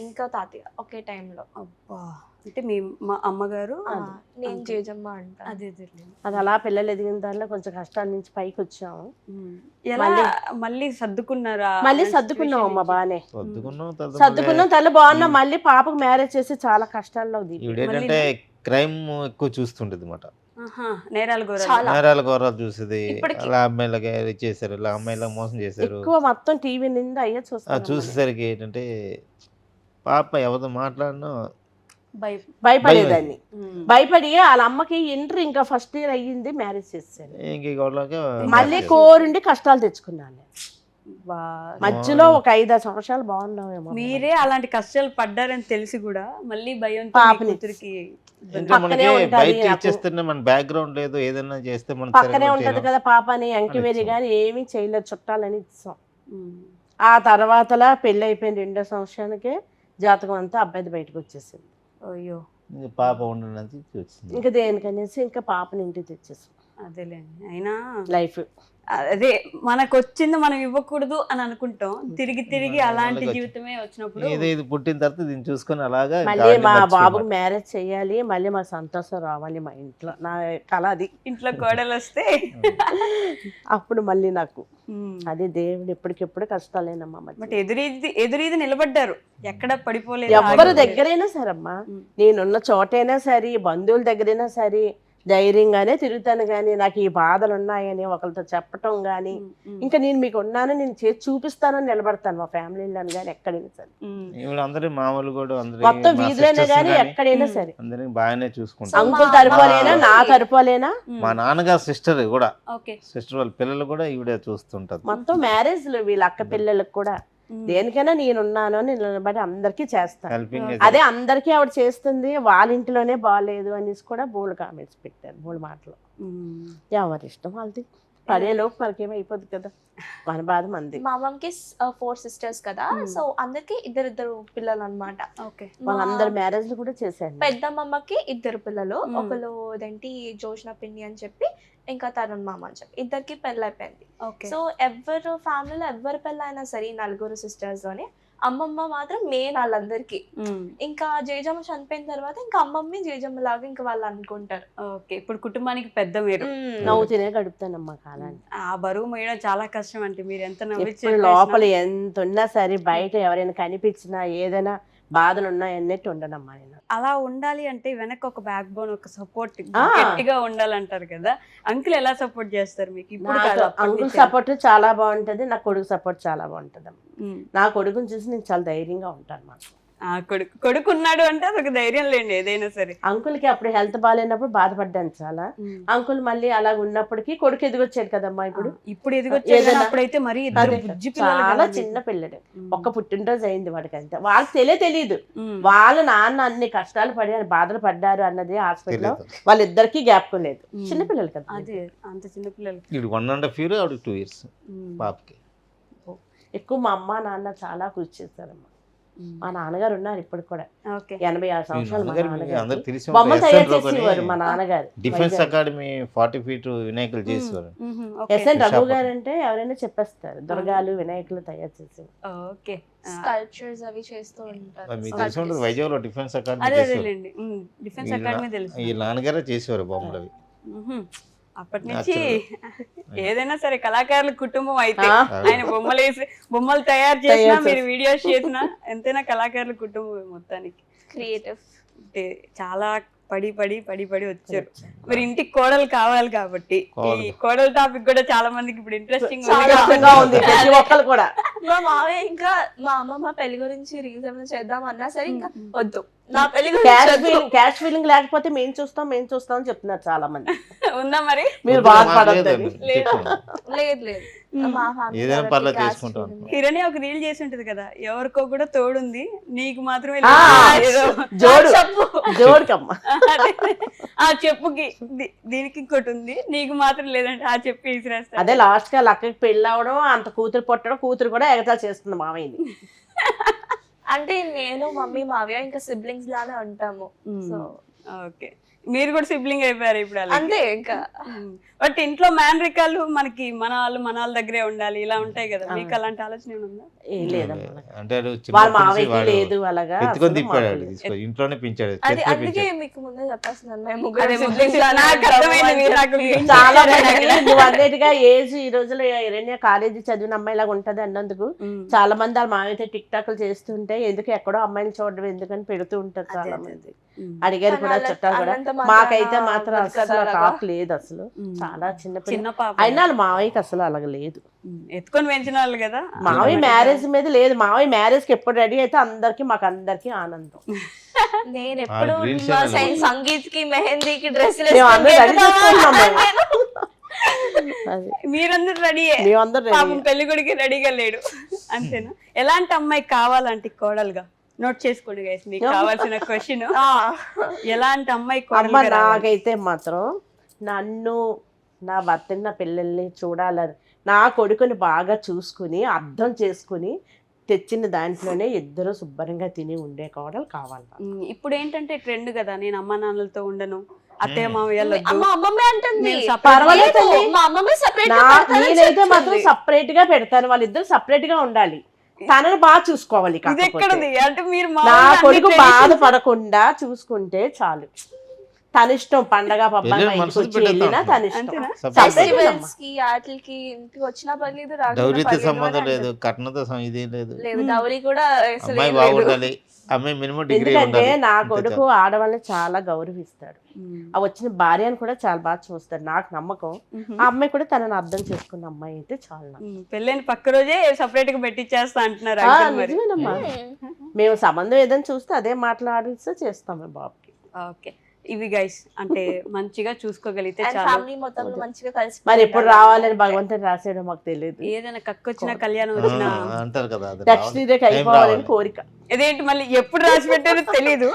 ఇంకా తాతయ్య ఒకే టైంలో. అబ్బా, అంటే మీ మా అమ్మగారు నేను జేజమ్మ అంట. అదే అది అలా పిల్లలు ఎదిగిన దానిలో కొంచెం కష్టాల నుంచి పైకి వచ్చాము. ఎలా మళ్ళీ సర్దుకున్నారా? మళ్ళీ సర్దుకున్నాం అమ్మ, బాగానే సర్దుకున్నాం. సర్దుకున్నాం, తల్లి బాగున్నాం. మళ్ళీ పాపకు మ్యారేజ్ చేసి చాలా కష్టాల్లో ఉంది. ఈవిడేంటంటే క్రైమ్ ఎక్కువ చూస్తుంటది అనమాట. నేరాలు చాలా. నేరాల ఘోరాలు చూసేది. ఇప్పటికి. అలా అమ్మాయిలకి చేశారు, ఇలా అమ్మాయిలకు మోసం చేశారు. ఎక్కువ మొత్తం టీవీ నిండా అయ్యే ఆ చూస్తాను. చూసేసరికి ఏంటంటే పాప ఎవరితో మాట్లాడినా భయపడేదాన్ని. భయపడి వాళ్ళ అమ్మకి ఎంట్రీ ఇంకా ఫస్ట్ ఇయర్ అయ్యింది, మ్యారేజ్ చేశాను. ఇంక గొడవలకి మళ్ళీ కోరుండి కష్టాలు తెచ్చుకున్నాను. మధ్యలో ఒక 5-6 సంవత్సరాలు బాగున్నామేమో. మీరే అలాంటి కష్టాలు పడ్డారని తెలిసి కూడా మళ్ళీ భయం పాపని. కూతురికి అంటే పక్కనే మనకి ఉంటది బయట నాకు. ఇచ్చేస్తున్నా మన బ్యాక్గ్రౌండ్ లేదు, ఏదైనా చేస్తే మనం పక్కనే ఉంటది కదా పాప అని ఎంక్వైరీ కానీ ఏమీ చేయలేదు, చుట్టాలని ఇచ్చాం. ఆ తర్వాతలా పెళ్ళి అయిపోయింది 2వ సంవత్సరానికే జాతకం అంతా అబ్బాయిది బయటకు వచ్చేసింది. అయ్యో, పాప ఉండడానికి వచ్చింది. ఇంకా దేనికనేసి ఇంకా పాపని ఇంటికి తెచ్చేసాం. అదేలేండి. అయినా లైఫ్ అదే మనకు వచ్చింది మనం ఇవ్వకూడదు అని అనుకుంటాం, తిరిగి తిరిగి అలాంటి జీవితమే వచ్చినప్పుడు ఏదో ఇది పుట్టిన తర్వాత దీన్ని చూసుకొని అలాగా మళ్ళీ మా బాబుకి మ్యారేజ్ చేయాలి, మళ్ళీ మా సంతోషం రావాలి మా ఇంట్లో, నా కళ అది. ఇంట్లో కోడలు వస్తే అప్పుడు మళ్ళీ నాకు అదే దేవుడు ఎప్పటికెప్పుడు కష్టాలేనమ్మా. బట్ ఎదురీది నిలబడ్డారు, ఎక్కడ పడిపోలేదు. ఎవరి దగ్గరైనా సరమ్మా, నేనున్న చోటైనా సరే, బంధువుల దగ్గరైనా సరే ధైర్యంగానే తిరుగుతాను. కానీ నాకు ఈ బాధలు ఉన్నాయని ఒకరితో చెప్పటం కానీ, ఇంకా నేను మీకు ఉన్నాను, నేను చేసి చూపిస్తానని నిలబడతాను మా ఫ్యామిలీలో కానీ ఎక్కడైనా సరే. అందరూ మామూలు కూడా మొత్తం వీధిలోనే కానీ ఎక్కడైనా సరే అందరికి బాగానే చూసుకుంటారు. అంకుల్ తరపులేనా, నా తరపులేనా, మా నాన్నగారు సిస్టర్ కూడా, ఓకే, సిస్టర్ వాళ్ళ పిల్లలు కూడా ఈవిడే చూస్తుంటారు. మొత్తం మ్యారేజ్లు వీళ్ళ అక్క పిల్లలకు కూడా దేనికైనా నేనున్నాను అని నిలబడి అందరికీ చేస్తాను. హెల్పింగ్ అదే అందరికీ ఆవిడ చేస్తుంది, వాళ్ళ ఇంట్లోనే బాగాలేదు అనేసి కూడా బోల్డ్ కామెంట్స్ పెట్టారు, బోల్డ్ మాటలు. ఎవరి ఇష్టం వాళ్ళది, పడేలోపు మనకేమో అయిపోద్ది కదా, మన బాధ మంది. మా అమ్మకి 4 సిస్టర్స్ కదా, సో అందరికి ఇద్దరు పిల్లలు అన్నమాట. ఓకే, వాళ్ళందరి మ్యారేజ్లు కూడా చేశాను. పెద్దమ్మకి 2 పిల్లలు, ఒకళ్ళు ఇదేంటి జోష్న పిన్ని అని చెప్పి, ఇంకా తరుణ్ మామ అని చెప్పి, ఇద్దరికి పెళ్ళి అయిపోయింది. ఓకే. సో ఎవరు ఫ్యామిలీలో ఎవరి పెళ్ళైనా సరే 4 సిస్టర్స్ లోనే అమ్మమ్మ మాత్రం మెయిన్ వాళ్ళందరికి. ఇంకా జేజమ్మ చనిపోయిన తర్వాత ఇంకా అమ్మమ్మ జేజమ్మ లాగా ఇంకా వాళ్ళు అనుకుంటారు. ఓకే, ఇప్పుడు కుటుంబానికి పెద్ద మీరు. నవ్వుతూనే గడుపుతానమ్మా కాలాన్ని. ఆ బరువు మోయడం చాలా కష్టం. అంటే మీరు ఎంత ఇప్పుడు లోపల ఎంత ఉన్నా సరే, బయట ఎవరైనా కనిపించినా ఏదైనా బాధలు ఉన్నాయన్నట్టు ఉండనమ్మా నేను. అలా ఉండాలి అంటే వెనక ఒక బ్యాక్ బోన్, ఒక సపోర్ట్ గట్టిగా ఉండాలంటారు కదా. అంకుల్ ఎలా సపోర్ట్ చేస్తారు మీకు? ఇప్పుడు అంకుల్ సపోర్ట్ చాలా బాగుంటది, నా కొడుకు సపోర్ట్ చాలా బాగుంటది. నా కొడుకుని చూసి నేను చాలా ధైర్యంగా ఉంటాను. మాకు కొడుకున్నాడు అంటే అదొక ధైర్యం లేండి ఏదైనా సరే. అంకుల్ కి అప్పుడు హెల్త్ బాగాలేనప్పుడు బాధపడ్డాను చాలా. అంకుల్ మళ్ళీ అలా ఉన్నప్పటికీ కొడుకు ఎదిగొచ్చాడు కదమ్మా ఇప్పుడు. ఇప్పుడు ఎదిగొచ్చాడు ఏదైనా- అప్పుడైతే మరి ఇద్దరు బుజ్జి పిల్లలు చాలా కదండి. చిన్న పిల్లడు. ఒక్క పుట్టినరోజు అయింది వాడికి అంతే. వాళ్ళకి తెలియదు వాళ్ళ నాన్న అన్ని కష్టాలు పడి బాధలు పడ్డారు అన్నది హాస్పిటల్లో వాళ్ళిద్దరికి జ్ఞాపకం లేదు. చిన్నపిల్లలు కదా. అదే అంత చిన్న పిల్లలు. ఇది 1.5 years ఆవిడకి 2 years పాపకి. ఎక్కువ మా అమ్మ నాన్న చాలా కృషి చేశారమ్మా. మా నాన్నగారు ఉన్నారు ఇప్పుడు కూడా. ఓకే 86 సంవత్సరాలు. మా అందరికి నాన్నగారు తెలిసి బొమ్మ తయారు చేసేవారు మా నాన్నగారు. డిఫెన్స్ అకాడమీ 40 feet వినాయకులు చేసేవారు. ఎస్ఎన్ రఘు గారు అంటే ఎవరైనా చెప్పేస్తారు. దుర్గాలు వినాయకులు తయారు చేసేవారు. ఓకే స్కల్ప్చర్స్ అవి చేస్తూ ఉంటారు. మీకు తెలిసి ఉంటుంది వైజాగ్లో డిఫెన్స్ అకాడమీ అదే చేసేవారు. అదేలేండి డిఫెన్స్ అకాడమీ తెలుసు. ఈ నాన్నగారే చేసేవారు బొమ్మలు అవి. అప్పటి నుంచి ఏదైనా సరే కళాకారుల కుటుంబం అయితే ఆయన బొమ్మలు తయారు చేసినా మీరు వీడియోస్ చేసినా ఎంతైనా కళాకారుల కుటుంబం మొత్తానికి. క్రియేటివ్ అంటే చాలా పడి వచ్చారు. మరి ఇంటికి కోడలు కావాలి కాబట్టి ఈ కోడల టాపిక్ కూడా చాలా మందికి ఇప్పుడు ఇంట్రెస్టింగ్ ఉంది. ప్రతి ఒక్కరు కూడా మా మావయ్య ఇంకా మా అమ్మమ్మ పెళ్లి గురించి రీల్స్ ఏమైనా చేద్దాం అన్నా సరే ఇంకా వద్దు నా పెళ్లి క్యాష్ ఫీలింగ్ లేకపోతే మేము చూస్తాం అని చెప్తున్నారు చాలా మంది. ఉందా మరి? మీరు బాధపడద్దు. లేదు మా ఏదైనా పర్లేదు చేసుకుంటాం. హిరణి ఒక రీల్ చేసి ఉంటది కదా, ఎవరికో కూడా తోడుంది నీకు మాత్రమే జోడుకమ్మా ఆ చెప్పుకి దీనికి ఇంకోటి ఉంది నీకు మాత్రం లేదంటే ఆ చెప్పి విసిరేస్తా. అదే లాస్ట్ గా లక్కకి పెళ్ళి అవడం, అంత కూతురు పుట్టడం, కూతురు కూడా ఎగతా చేస్తుంది మామయ్యని. అంటే నేను మమ్మీ మావయ్య ఇంకా సిబ్లింగ్స్ లానే ఉంటాము. సో ఓకే మీరు కూడా సిబ్లింగ్ అయిపోయారు ఇప్పుడు అలా. అంతే ఇంకా. బట్ ఇంట్లో మేనరికాలు మనకి మన వాళ్ళ దగ్గరే ఉండాలి ఇలా ఉంటాయి కదా, మీకు అలాంటి ఆలోచన ఏమైనా ఉందా? ఏం లేదమ్మా. అంటే వాళ్ళ మావయ్యకి లేదు అలాగా. ఎత్తుకొని తిప్పాడు ఇంట్లోనే పెంచాడు. అది అందుకే మీకు ముందే చెప్పేస్తున్నాను మేము అదే siblings లానే నాకు అర్థమైంది మీరు నాకు గురించి చాలా మంది నువ్వు అన్నిటిగా ఏజ్ ఈ రోజులో ఎరణ్య కాలేజీ చదివిన అమ్మాయిలాగా ఉంటది అన్నందుకు చాలా మంది వాళ్ళ మావైతే టిక్ టాక్లు చేస్తుంటే ఎందుకు ఎక్కడో అమ్మాయిని చూడడం ఎందుకని పెడుతూ ఉంటారు చాలా మంది. అడిగారు కూడా చుట్టాలు కూడా. మాకైతే మాత్రం అసలు టాక్ లేదు అసలు. చాలా చిన్న పాప అయినా వాళ్ళ మావయ్యకి అసలు అలాగ లేదు. ఎత్తుకొని పెంచిన వాళ్ళు కదా. మావయ్య మ్యారేజ్ మీద లేదు. మావయ్య మ్యారేజ్ కి ఎప్పుడు రెడీ అయితే మాకు అందరికి ఆనందం. నేను ఎప్పుడు సంగీత్ కి మెహందీకి డ్రెస్ మీరందరూ రెడీయే, పాపం పెళ్లి కొడుకు రెడీగా లేడు అంతేనా? ఎలాంటి అమ్మాయి కావాలంటే కోడలుగా నోట్ చేసుకోండి గైస్ మీకు కావాల్సిన క్వశ్చన్. ఎలాంటి అమ్మాయి అమ్మ నాకైతే మాత్రం నన్ను నా భర్తని నా పిల్లల్ని చూడాలని, నా కొడుకుని బాగా చూసుకుని అర్థం చేసుకుని తెచ్చిన దాంట్లోనే ఇద్దరు శుభ్రంగా తిని ఉండే కోడలు కావాలి. ఇప్పుడు ఏంటంటే ట్రెండ్ కదా, నేను అమ్మ నాన్నలతో ఉండను, అత్తయ్య మామయ్య నేనైతే మాత్రం సపరేట్ గా పెడతాను. వాళ్ళిద్దరు సపరేట్ గా ఉండాలి. తనని బాగా చూసుకోవాలి. అంటే మీరు నా కొడుకు బాధపడకుండా చూసుకుంటే చాలు. తన ఇష్టం. పండగ వెళ్ళినా తన ఇష్టం. ఫెస్టివల్స్ కి వాటికి ఇంటికి వచ్చినా పర్లేదు, డౌరీతో సంబంధం లేదు, కట్నంతో ఇదేం లేదు. డౌరీ కూడా అమ్మాయి బాగుండాలి, అమ్మాయి మినిమం డిగ్రీ ఎందుకంటే ఉండాలి. నా కొడుకు ఆడవాళ్ళని చాలా గౌరవిస్తాడు. ఆ వచ్చిన భార్యను కూడా చాలా బాగా చూస్తాడు. నాకు నమ్మకం ఆ అమ్మాయి కూడా తనని అర్థం చేసుకున్న అమ్మాయి అయితే చాలా. పెళ్ళైన పక్క రోజే సపరేట్ గా పెట్టిచ్చేస్తా అంటున్నారు. నిజమేనమ్మా. మేము సంబంధం ఏదైనా చూస్తే అదే మాట్లాడిస్తే చేస్తాము బాబుకి. ఓకే ఇవి గైస్ అంటే మంచిగా చూసుకోగలిగితే ఫ్యామిలీ మొత్తం మంచిగా కలిసి. మరి ఎప్పుడు రావాలని భగవంతుడు రాసాడో మాకు తెలియదు. ఏదైనా కక్కొచ్చినా కళ్యాణం వచ్చినా అంటారు కదా, నెక్స్ట్ ఇయర్ అయిపోవాలని కోరిక. ఇదేంటి మళ్ళీ ఎప్పుడు రాసి పెట్టారో తెలీదు.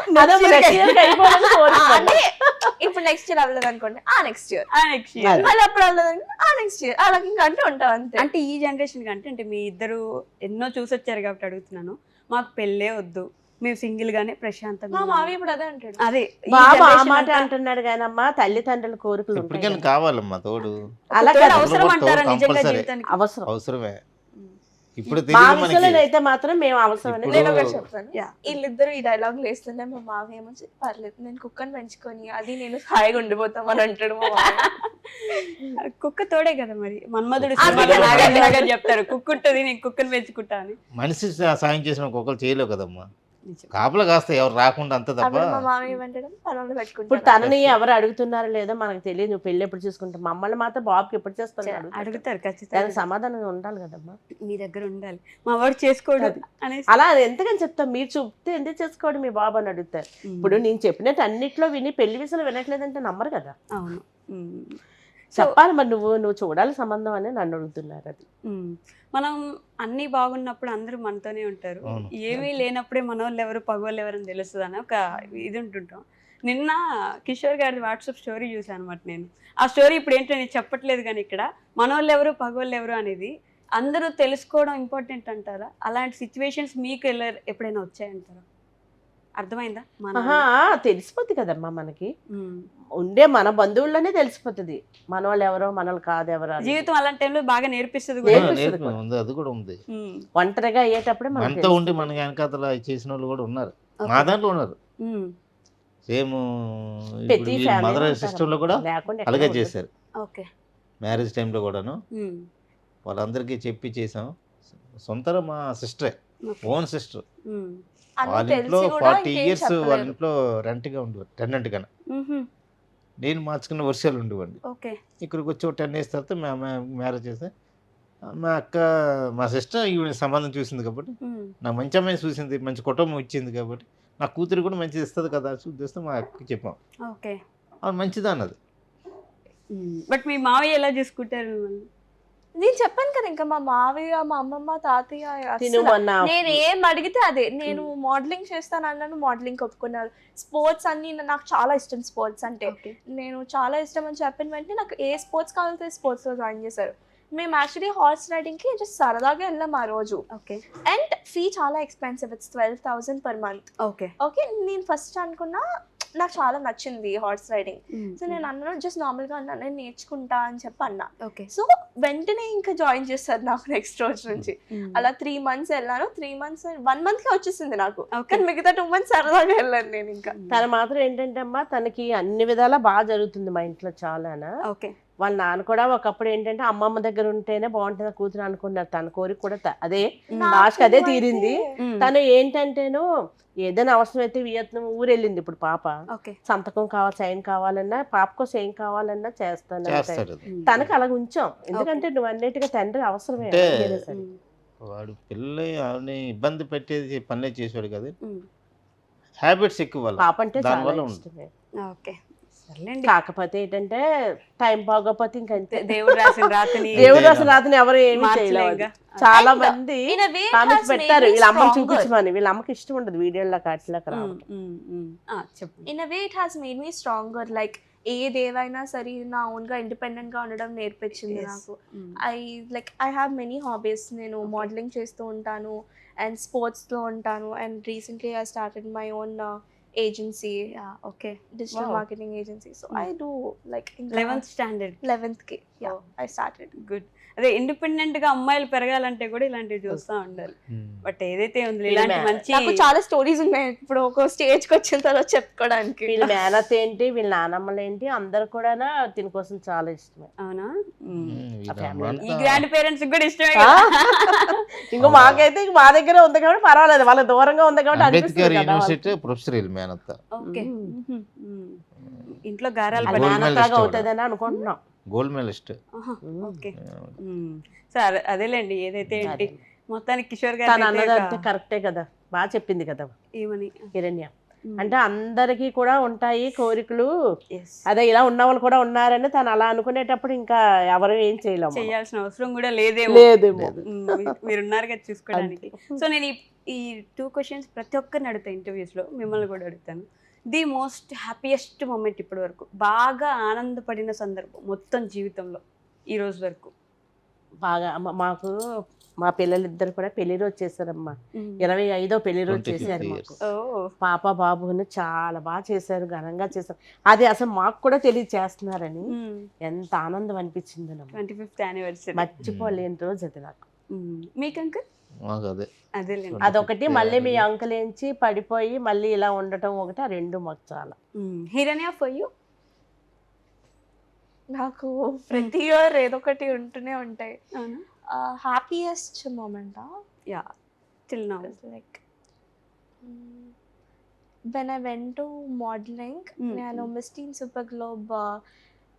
ఇప్పుడు నెక్స్ట్ ఇయర్ అవ్వలేదు అనుకోండి, ఆ నెక్స్ట్ ఇయర్ నెక్స్ట్ ఇయర్ అది అప్పుడు అవ్వలేదు, ఆ నెక్స్ట్ ఇయర్ అలా ఇంకా అంటూ ఉంటాం అంతే. అంటే ఈ జనరేషన్ కంటే అంటే మీ ఇద్దరు ఎన్నో చూసొచ్చారు కాబట్టి అడుగుతున్నాను. మాకు పెళ్ళే వద్దు, మేము సింగిల్ గానే ప్రశాంతంగా. మా మావి ఇప్పుడు అదే అంటాడు. అదే బాబు ఆ మాట అంటున్నాడు కానీ అమ్మా తల్లిదండ్రుల కోరికలు ఇప్పటికైనా కావాలమ్మా తోడు. అలా అవసరం అంటారా నిజంగా జీవితానికి? అవసరమే. ఇప్పుడు అయితే మాత్రం మేము అవసరం. నేను ఒకటి చెప్తాను, వీళ్ళిద్దరు ఈ డైలాగ్ వేస్తుంటే మా మామ ఏమో పర్లేదు నేను కుక్కని పెంచుకొని అది నేను హాయిగా ఉండిపోతామని అంటాడు. మా కుక్క తోడే కదా మరి, మన్మధుడు చెప్తారు కుక్క ఉంటుంది నేను కుక్కని పెంచుకుంటా అని. మనిషి సాయం చేసిన కుక్కలు చేయలేవు కదమ్మా. కాపలా కాస్త ఎవరు రాకుండా అంత తప్ప అప్పుడు మా మామయ్య ఏమంటాడు పనులు ఇప్పుడు పెట్టుకుంటారు. తనని ఎవరు అడుగుతున్నారో లేదో మనకు తెలియదు, నువ్వు పెళ్లి ఎప్పుడు చేసుకుంటావు, మమ్మల్ని మాత్రం బాబుకి ఎప్పుడు చేస్తాను అడుగుతారు ఖచ్చితంగా. దానికి సమాధానం ఉండాలి కదమ్మా. మీ దగ్గర ఉండాలి, మా వాడు చేసుకోడు అనేసి. అలా ఎంతకని చెప్తాం, మీరు చూపితే ఎందుకు చేసుకోండి మీ బాబు అని అడుగుతారు. ఇప్పుడు నేను చెప్పినట్టు అన్నిట్లో విని పెళ్లి విషయంలో వినట్లేదంటే నమ్మరు కదా. అవును. చెప్పాలి మరి, నువ్వు చూడాలి సంబంధం అని నన్ను అడుగుతున్నారు. అది మనం అన్నీ బాగున్నప్పుడు అందరూ మనతోనే ఉంటారు, అవును. ఏమీ లేనప్పుడే మన వాళ్ళు ఎవరు పగవాళ్ళు ఎవరని తెలుస్తుంది అని ఒక ఇది ఉంటుంటాం. నిన్న కిషోర్ గారి వాట్సాప్ స్టోరీ చూసాను అనమాట నేను. ఆ స్టోరీ ఇప్పుడు ఏంటో నేను చెప్పట్లేదు, కానీ ఇక్కడ మన వాళ్ళు ఎవరు పగవాళ్ళు ఎవరు అనేది అందరూ తెలుసుకోవడం ఇంపార్టెంట్ అంటారా? అలాంటి సిచ్యువేషన్స్ మీకు ఎప్పుడైనా వచ్చాయంటారా? అర్థమైందా? తెలిసిపోద్ది కదమ్మా మనకి, ఉండే మన బంధువుల్లోనే తెలిసిపోతుంది మన వాళ్ళు ఎవరో మన వాళ్ళు కాదు ఎవరో. జీవితం అలాంటి టైంలో బాగా నేర్పిస్తుంది ఉంది, అది కూడా ఉంది. ఒంటరిగా అయ్యేటప్పుడే మనతో ఉండి మన వెనకాతల చేసిన వాళ్ళు కూడా ఉన్నారు, మా దాంట్లో ఉన్నారు. సేమ్ మదర్ సిస్టమ్ లో కూడా అలాగే చేశారు. మ్యారేజ్ టైంలో కూడాను వాళ్ళందరికీ చెప్పి చేసాం. సొంతలో మా సిస్టరే, ఓన్ సిస్టర్. వాళ్ళ ఇంట్లో 40 years వాళ్ళ ఇంట్లో రెంట్గా ఉండేవారు, టెనెంట్ గా. నేను మార్చుకున్న వర్షాలు ఉండేవాడిని. ఇక్కడికి వచ్చి 10 years తర్వాత మ్యారేజ్ చేస్తే మా అక్క, మా సిస్టర్ ఈవిడ సంబంధం చూసింది కాబట్టి, నా మంచి అమ్మాయి చూసింది, మంచి కుటుంబం ఇచ్చింది కాబట్టి నా కూతురు కూడా మంచిది ఇస్తుంది కదా ఉద్దేశం మా అక్కకి చెప్పాం. అది మంచిదా అన్నది. బట్ మీ మావయ్య ఎలా చూసుకుంటారు? నేను చెప్పాను కదా, ఇంకా మా మావయ్య, మా అమ్మమ్మ, తాతయ్య నేను ఏం అడిగితే అదే. నేను మోడలింగ్ చేస్తాను అన్నాను, మోడలింగ్ ఒప్పుకున్నారు. స్పోర్ట్స్ అన్ని నాకు చాలా ఇష్టం, స్పోర్ట్స్ అంటే నేను చాలా ఇష్టం అని చెప్పిన వెంటనే నాకు ఏ స్పోర్ట్స్ కావాలంటే స్పోర్ట్స్ లో జాయిన్ చేశారు. మేము యాక్చువల్లీ హార్స్ రైడింగ్ కి జస్ట్ సరదాగా వెళ్ళాం ఆ రోజు. అండ్ ఫీ చాలా expensive, it's 12,000 per month. Okay, నేను ఫస్ట్ అనుకున్నా నాకు చాలా నచ్చింది హార్స్ రైడింగ్. సో నేను అన్నాను, జస్ట్ నార్మల్ గా అన్నా, నేను నేర్చుకుంటా అని చెప్పి అన్నా. సో వెంటనే ఇంకా జాయిన్ చేస్తారు నాకు నెక్స్ట్ రోజు నుంచి. అలా 3 months వెళ్ళాను. 3 months 1 month కి వచ్చేసింది నాకు, కానీ మిగతా 2 months సరదాగా వెళ్ళాను నేను. ఇంకా తన మాత్రం ఏంటంటే అమ్మా, తనకి అన్ని విధాలా బాగా జరుగుతుంది మా ఇంట్లో చాలానా. వాళ్ళ నాన్న కూడా ఒకప్పుడు ఏంటంటే అమ్మమ్మ దగ్గర ఉంటేనే బాగుంటుంది కూతురు అనుకున్నారు. తన కోరిక కూడా అదే, లాస్ట్ అదే తీరింది. తను ఏంటంటేను ఏదైనా అవసరం అయితే వియత్నం ఊరు వెళ్ళింది. ఇప్పుడు పాప సంతకం కావాలి, సైన్ కావాలన్నా, పాప కోసం ఏం కావాలన్నా చేస్తాను. తనకు అలాగ ఉంచాం, ఎందుకంటే నువ్వు అన్నిటిగా తండ్రి అవసరమే. వాడు పిల్లల్ని ఇబ్బంది పెట్టేది పనులే చేసాడు కదా, హ్యాబిట్స్ ఎక్కువ పాప అంటే చాలా ఇష్టమే. కాకపోతే ఏంటంటే టైం బాగోపోతే ఇంకంతే, దేవుడు రాసిన రాతని ఎవరు ఏమి చేయలేదు. చాలా మంది కామెంట్స్ పెట్టారు వీళ్ళ అమ్మని చూపించమని. వీళ్ళ అమ్మకి ఇష్టం ఉండదు వీడియోలో అట్లా. In a way it has made me stronger. Like ఏదేవైనా సరే నా ఓన్ గా ఇండిపెండెంట్ గా ఉండడం నేర్పించింది నాకు. I have many hobbies. నేను మోడలింగ్ చేస్తూ ఉంటాను అండ్ స్పోర్ట్స్ లో ఉంటాను. And recently I started my own agency, digital marketing agency. So I do like 11th standard 11th ki I started. Good. అదే ఇండిపెండెంట్ గా అమ్మాయిలు పెరగాలంటే కూడా ఇలాంటివి చూస్తూ ఉండాలి. బట్ ఏదైతే ఉంది ఇలాంటి మంచి నాకు చాలా స్టోరీస్ ఉన్నాయి ఇప్పుడు ఒక స్టేజ్ కి వచ్చిన తర్వాత చెప్పుకోవడానికి. వీళ్ళ మేనత్ ఏంటి, వీళ్ళ నానమ్మలు ఏంటి, అందరు కూడా దీని కోసం చాలా ఇష్టమే. అవునా? ఈ గ్రాండ్ పేరెంట్స్ కూడా ఇష్టమే. ఇంకో మాకైతే మా దగ్గర ఉంది కాబట్టి పర్వాలేదు, వాళ్ళ దూరంగా ఉంది కాబట్టి యూనివర్సిటీ ప్రొఫెసర్ మేనత్త. ఓకే, ఇంట్లో గారాలు మేనత్తాగా అవుతుందని అనుకుంటున్నాం. Gold medallist. ఓకే, సార్ అదేలేండి. ఏదైతే ఏంటి మొత్తానికి కిషోర్ గారు అన్నదంటే కరెక్టే కదా, బాగా చెప్పింది కదా ఏమని హిరణ్య. అంటే అందరికీ కూడా ఉంటాయి కోరికలు, అదే ఇలా ఉన్న వాళ్ళు కూడా ఉన్నారని తను అలా అనుకునేటప్పుడు ఇంకా ఎవరు ఏం చేయలేము, చేయాల్సిన అవసరం కూడా లేదేమో. మీరున్నారు కదా చూసుకోవడానికి. సో నేను ఈ 2 questions ప్రతి ఒక్కరిని అడుగుతాను ఇంటర్వ్యూస్ లో, మిమ్మల్ని కూడా అడుగుతాను. ది మోస్ట్ హ్యాపీయెస్ట్ మూమెంట్ ఇప్పటి వరకు, బాగా ఆనందపడిన సందర్భం మొత్తం జీవితంలో ఈ రోజు వరకు? బాగా మాకు మా పిల్లలిద్దరు కూడా పెళ్లి రోజు చేశారమ్మా. 25వ పెళ్లి రోజు చేశారు మాకు. పాప బాబుని చాలా బాగా చేశారు, ఘనంగా చేశారు. అది అసలు మాకు కూడా తెలియచేస్తున్నారని ఎంత ఆనందం అనిపించింది. 25th anniversary మర్చిపోలేని రోజు అది నాకు. మీకు అంకుల్? అదొకటి, మళ్ళీ మీ అంకుల్ ఏంచి పడిపోయి మళ్ళీ ఇలా ఉండటం ఒకటి, ఆ 2 మాకు చాలా. హిరణ్య ఫర్ యూ? నాకు ప్రతి ఇయర్ ఏదో ఒకటి ఉంటూనే ఉంటాయి. Happiest moment till now like when I went to modelling నేను మిస్ టీన్ సూపర్ గ్లోబ్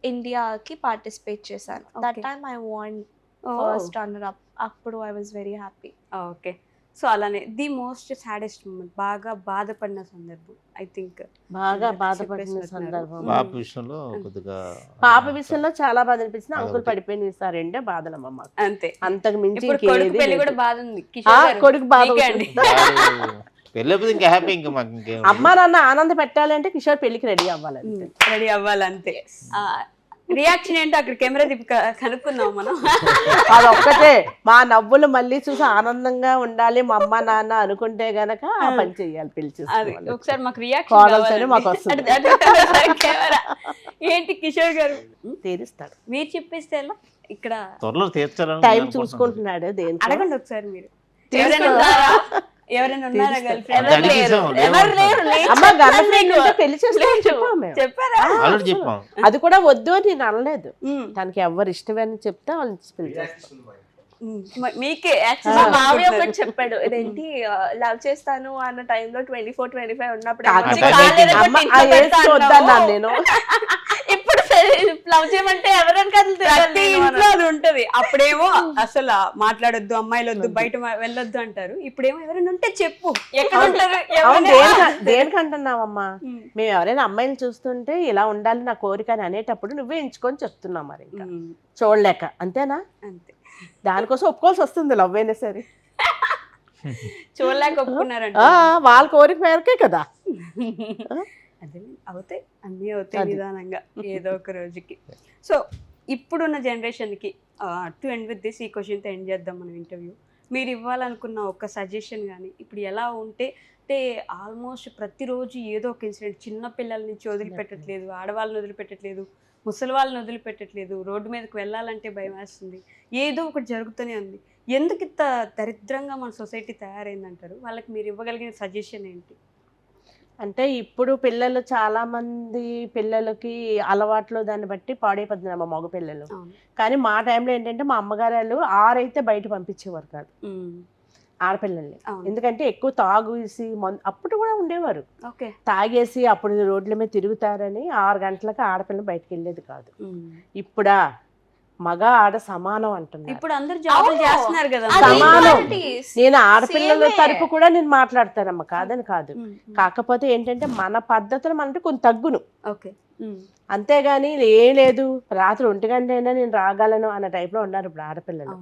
ఇండియాకి పార్టిసిపేట్ చేశాను. That Okay. Time I won Oh. First runner up. అప్పుడు I was very happy. Okay. So అలానే the most saddest moment, బాగా బాధపడిన సందర్భం I think బాగా అందరికీ బాధపడిన చెప్పేసినట్టున్నారు. సందర్భం. పాప విషయంలో కొద్దిగా పాప విషయంలో చాలా బాధ అనిపించింది. అంకుల్ అదొకటి. పడిపోయిన సార్ రెండే బాధలమ్మ మాకు. అంతే. అంతకు మించి ఇప్పుడు కొడుకు ఇంకేది పెళ్లి లేదు. కూడా బాధ ఉంది. ఆ, కిషోర్ గారు, కొడుకు బాధ మీకే అండి. పెళ్ళైపోతే ఇంకా హ్యాపీ, ఇంకా మాకు ఇంకేం అమ్మ నాన్న ఆనంద పెట్టాలి అంటే కిషోర్ పెళ్లికి రెడీ అవ్వాలి. రెడీ అవ్వాలంతే. రియాక్షన్ ఏంటో అక్కడ కెమెరా తిప్పి కనుక్కుందాం మనం. అదొక్కటే మా నవ్వులు మళ్ళీ చూసి ఆనందంగా ఉండాలి మా అమ్మ నాన్న అనుకుంటే గనక ఆ పని చెయ్యాలి పెళ్లి అది చేసుకోవాలి. ఒకసారి మాకు కావాల్సిన రియాక్షన్ మాకు వస్తుంది. కెమెరా ఏంటి కిషోర్ గారు తీరుస్తాడు. మీరు చెప్పేస్తే ఎలా ఇక్కడ త్వరలో తీర్చాలని టైం అనుకుంటున్నాను. చూసుకుంటున్నాడు దేనికి. అడగండి ఒకసారి మీరు. తీసుకుంటారా? ఎవరైనా ఉన్నారా గర్ల్ ఫ్రెండ్? అది అడిగేసాం, ఎవరు లేరు. అమ్మ గర్ల్ ఫ్రెండ్ ఉంటే పెళ్లి చేస్తామని చెప్పాము మేము. చెప్పారా? ఆల్రెడీ చెప్పాం. అది కూడా వద్దు అని నేను అనలేదు. ఉమ్, తనకి ఎవరు ఇష్టమని చెప్తే వాళ్ళు పెళ్లి చేస్తాం. మీకే మా యాక్చువల్లీ మామయ్య ఒకటి చెప్పాడు, ఇదేంటి లవ్ చేస్తాను అన్న టైంలో 24-25 ఉన్నప్పుడు కాకపోతే కాలేదు, అమ్మ ఆ ఏజ్ వద్దన్నాను నేను. ఇప్పుడు లవ్ చేయమంటే ఎవరైనా ప్రతి ఇంట్లో అది ఉంటది. అప్పుడేమో అసలు మాట్లాడొద్దు, అమ్మాయిలు వద్దు, బయట వెళ్ళొద్దు అంటారు. ఇప్పుడేమో ఎవరైనా ఉంటే చెప్పు, ఎక్కడ ఉంటారు? అవును, ఎవరైనా- దేనికంటున్నావమ్మా? ఉమ్, మేము ఎవరైనా అమ్మాయిని చూస్తుంటే ఇలా ఉండాలి నా కోరిక అని అనేటప్పుడు నువ్వే ఎంచుకొని చెప్తున్నావు మరి ఇంకా ఉమ్, చూడలేక, అంతేనా? అంతే. దానికోసం ఒప్పుకోవాల్సి వస్తుంది లవ్ అయినా సరే. చూడలేక ఒప్పుకున్నారంట. వాళ్ళ కోరిక మేరకే కదా. అదే అవుతాయి, అన్నీ అవుతాయి నిదానంగా ఏదో ఒక రోజుకి. సో ఇప్పుడున్న జనరేషన్కి టు ఎండ్ విత్ దిస్, ఈ క్వశ్చన్తో ఎండ్ చేద్దాం మనం ఇంటర్వ్యూ. మీరు ఇవ్వాలనుకున్న ఒక సజెషన్ కానీ, ఇప్పుడు ఎలా ఉంటే అంటే ఆల్మోస్ట్ ప్రతిరోజు ఏదో ఒక ఇన్సిడెంట్, చిన్న పిల్లల నుంచి వదిలిపెట్టట్లేదు, ఆడవాళ్ళని వదిలిపెట్టట్లేదు, ముసలి వాళ్ళని వదిలిపెట్టట్లేదు, రోడ్డు మీదకి వెళ్ళాలంటే భయం వేస్తుంది, ఏదో ఒకటి జరుగుతూనే ఉంది. ఎందుకు ఇంత దరిద్రంగా మన సొసైటీ తయారైందంటారు? వాళ్ళకి మీరు ఇవ్వగలిగిన సజెషన్ ఏంటి? అంటే ఇప్పుడు పిల్లలు చాలా మంది పిల్లలకి అలవాట్లు దాన్ని బట్టి పాడైపోతున్నారు మా మగ పిల్లలు. అవును. కానీ మా టైంలో ఏంటంటే మా అమ్మగారు వాళ్ళు 6 అయితే బయట పంపించేవారు కాదు ఆడపిల్లల్ని. అవును. ఎందుకంటే ఎక్కువ తాగేసి అప్పుడు కూడా ఉండేవారు, ఓకే. తాగేసి అప్పుడు రోడ్ల మీద తిరుగుతారని 6 గంటలకు ఆడపిల్లలు బయటకు వెళ్ళేది కాదు. ఇప్పుడా మగ ఆడ సమానం అంటున్నారు. ఇప్పుడు అందరు జాబులు చేస్తున్నారు కదా. సమానం. నేను ఆడపిల్లల Same. తరపు కూడా నేను మాట్లాడతానమ్మా, కాదని కాదు. కాకపోతే ఏంటంటే మన పద్ధతులు మనకి కొంత తగ్గును, ఓకే. అంతేగాని ఏం లేదు రాత్రి 1 గంట అయినా నేను రాగలను అన్న టైప్ లో ఉన్నారు ఇప్పుడు ఆడపిల్లలు.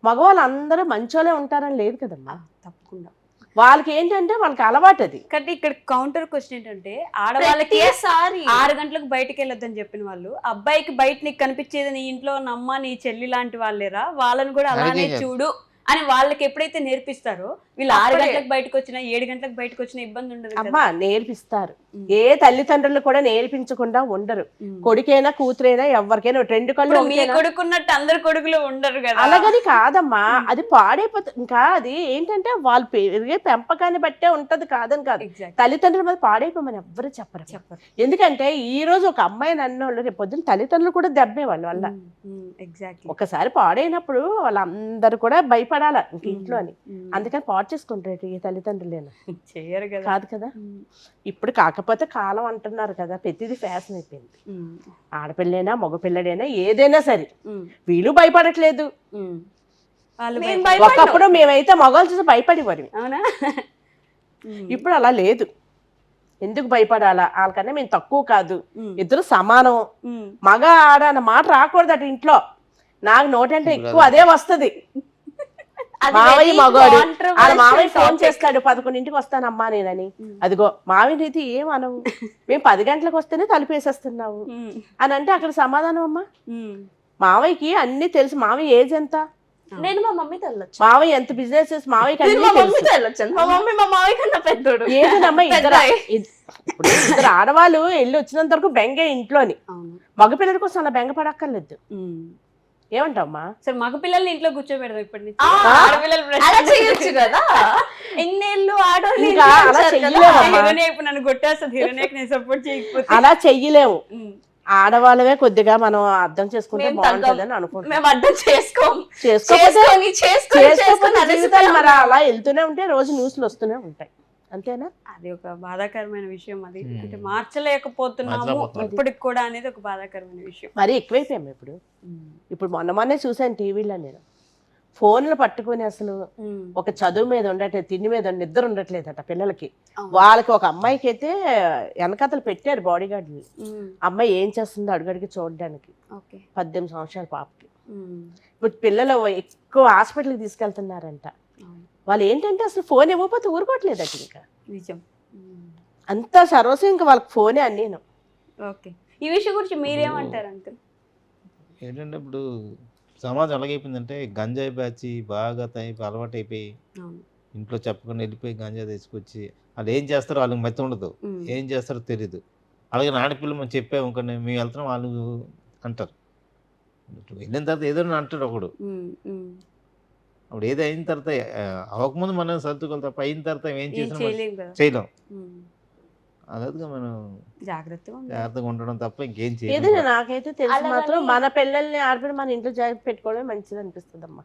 మగవాళ్ళు అందరూ మంచోళ్ళే ఉంటారని లేదు కదమ్మా. తప్పకుండా. వాళ్ళకి ఏంటంటే వాళ్ళకి అలవాటు అది. కాబట్టి ఇక్కడ కౌంటర్ క్వశ్చన్ ఏంటంటే, ఆడవాళ్ళకి 6 గంటలకు బయటకు వెళ్ళొద్దని చెప్పిన వాళ్ళు, అబ్బాయికి బయట నీకు కనిపించేది నీ ఇంట్లో ఉన్న అమ్మ నీ చెల్లి లాంటి వాళ్ళేరా, వాళ్ళని కూడా అలానే అలాగే చూడు అని వాళ్ళకి ఎప్పుడైతే నేర్పిస్తారో, వీళ్ళు 6 గంటలకు బయటకు వచ్చినా 7 గంటలకు బయటకు వచ్చినా ఇబ్బంది ఉండదు కదా. అమ్మా నేర్పిస్తారు. ఏ తల్లిదండ్రులు కూడా నేర్పించకుండా ఉండరు. ఉమ్. కొడుకైనా కూతురైనా ఎవరికైనా 2 కళ్ళు ఇప్పుడు మీ ఒకేనా? కొడుకున్నట్టు అందరు కొడుకులు ఉండరు కదా. అలాగని కాదమ్మా, అది పాడైపోతుంది. ఇంకా అది ఏంటంటే వాళ్ళు పెరిగే పెంపకాన్ని బట్టే ఉంటది, కాదని కాదు. Exactly. తల్లిదండ్రుల మీద పాడైపోమని ఎవ్వరు చెప్పరు. ఎందుకంటే ఈ రోజు ఒక అమ్మాయిని అన్నోళ్ళు రేపు పొద్దున్న తల్లిదండ్రులు కూడా దెబ్బే వాళ్ళ వల్ల. ఎగ్జాక్ట్లీ. ఒకసారి పాడైనప్పుడు వాళ్ళందరూ కూడా భయపడాల ఇంక ఇంట్లో అని. అందుకని పాడు చేసుకుంటారు ఈ తల్లిదండ్రులేనా, చేయరు కదా. కాదు కదా. ఇప్పుడు కాకపోతే కాలం అంటున్నారు కదా, ప్రతిదీ ఫ్యాషన్ అయిపోయింది. ఆడపిల్లైనా మగపిల్లడైనా ఏదైనా సరే వీళ్ళు భయపడట్లేదు. వాళ్ళు మేము భయపడ- ఒకప్పుడు మేమైతే మగవాళ్ళు చూసి భయపడేవారు, అవునా? ఇప్పుడు అలా లేదు. ఎందుకు భయపడాలా? వాళ్ళకన్నా మేము తక్కువ కాదు, ఉమ్. ఇద్దరు సమానం. ఉమ్. మగ ఆడ అన్న మాట రాకూడదు అటు ఇంట్లో. నాకు నోటంటే ఎక్కువ అదే వస్తది. మావయ్య మగవాడు, వాళ్ళ మావయ్య ఫోన్ చేస్తాడు 11ంటికి వస్తానమ్మా నేనని. అదిగో మావయ్య అయితే ఏమనవు, మేము 10 గంటలకు వస్తేనే తలుపేసేస్తున్నావు అని అంటే అక్కడ సమాధానం అమ్మా. మావయ్యకి అన్ని తెలుసు. మావయ్య ఏజ్ ఎంత? నేను మా మమ్మీతో వెళ్ళొచ్చు. మావయ్య ఎంత బిజినెస్ చేసి మావయ్యకి నేను మా అన్ని తెలుసు. మమ్మీతో వెళ్ళొచ్చాను. మా మమ్మీ మా మావయ్య కన్నా పెద్దోడు. ఏదమ్మా పెద్దయ్య. ఇప్పుడు ఇద్దరు ఆడవాళ్ళు వెళ్ళి వచ్చినంత వరకు బెంగే ఇంట్లోని. అవును. మగపిల్లల కోసం అలా బెంగ పడక్కర్లేదు. ఏమంటావమ్మా? సరే మగ పిల్లల్ని ఇంట్లో కూర్చోబెడదాం ఇప్పటి నుంచి. ఆ, ఆడపిల్లలు అలా చేయొచ్చు కదా. ఎన్నేళ్ళు ఆడవాళ్ళు ఇంకా అలా చెయ్యలేమమ్మా. హీరోనే ఇప్పుడు నన్ను కొట్టేస్తుంది. హీరోనేకి నేను సపోర్ట్ చేయకపోతే. అలా చెయ్యలేము. ఉమ్. ఆడవాళ్ళమే కొద్దిగా మనం అర్థం చేసుకుంటే మేము బాగుంటుందని అనుకుంటున్నాం. మేము అర్థం చేసుకోము. చేసుకోకపోతే చేసుకొని జీవితాలు మరి అలా వెళ్తూనే ఉంటే రోజు న్యూస్లు వస్తూనే ఉంటాయి. అంతేనా? అది ఒక బాధాకరమైన విషయం. అది అంటే మార్చలేకపోతున్నాము మార్చలేకపోతున్నాం. ఇప్పటికి కూడా అనేది ఒక బాధాకరమైన విషయం. మరి ఎక్కువైపోయాము ఇప్పుడు మొన్ననే చూసాను టీవీలో నేను, ఫోన్లు పట్టుకుని అసలు ఒక చదువు మీద ఉండట్లేదు, తిండి మీద నిద్ర ఉండట్లేదట పిల్లలకి. వాళ్ళకి ఒక అమ్మాయికి అయితే వెనకతలు పెట్టారు బాడీ గార్డులు, అమ్మాయి ఏం చేస్తుందో అడుగడికి చూడడానికి, 18 సంవత్సరాల పాపకి. ఇప్పుడు పిల్లలు ఎక్కువ హాస్పిటల్కి తీసుకెళ్తున్నారంట. వాళ్ళు ఏంటంటే అసలు ఫోన్ ఇవ్వకపోతే ఊరుకోవట్లేదట. ఇంకా నిజం, అంత సర్వస్వం ఇంకా వాళ్ళకి ఫోనే అన్నీను. ఓకే, ఈ విషయం గురించి మీరేమంటారు అంకుల్? ఏంటంటే ఇప్పుడు సమాజం ఎలాగైపోయిందంటే గంజాయి బ్యాచ్ బాగా అలవాటు అయిపోయి ఇంట్లో చెప్పకుండా వెళ్ళిపోయి గంజాయి తీసుకొచ్చి వాళ్ళు ఏం చేస్తారో వాళ్ళకి మెత్త ఉండదు, ఏం చేస్తారో తెలీదు. అలాగే ఆడపిల్ల మనం చెప్పాము అనుకోండి, మేము వెళ్తున్నాం వాళ్ళు అంటారు, వెళ్ళిన తర్వాత ఏదో అంటాడు ఒకడు. అప్పుడు ఏదో అయిన తర్వాత అవ్వకముందు మనం సర్దుకోవాలి తప్ప అయిన తర్వాత ఏం చేసినా చేయలేం. అలాగే మనం జాగ్రత్తగా ఉండడం తప్ప ఇంకేం చేయలేదు. ఏదైనా నాకైతే తెలిసి మాత్రం మన పిల్లల్ని ఆడపిల్ల మన ఇంట్లో జాగ్రత్త పెట్టుకోవడమే మంచిది అనిపిస్తుంది అమ్మా.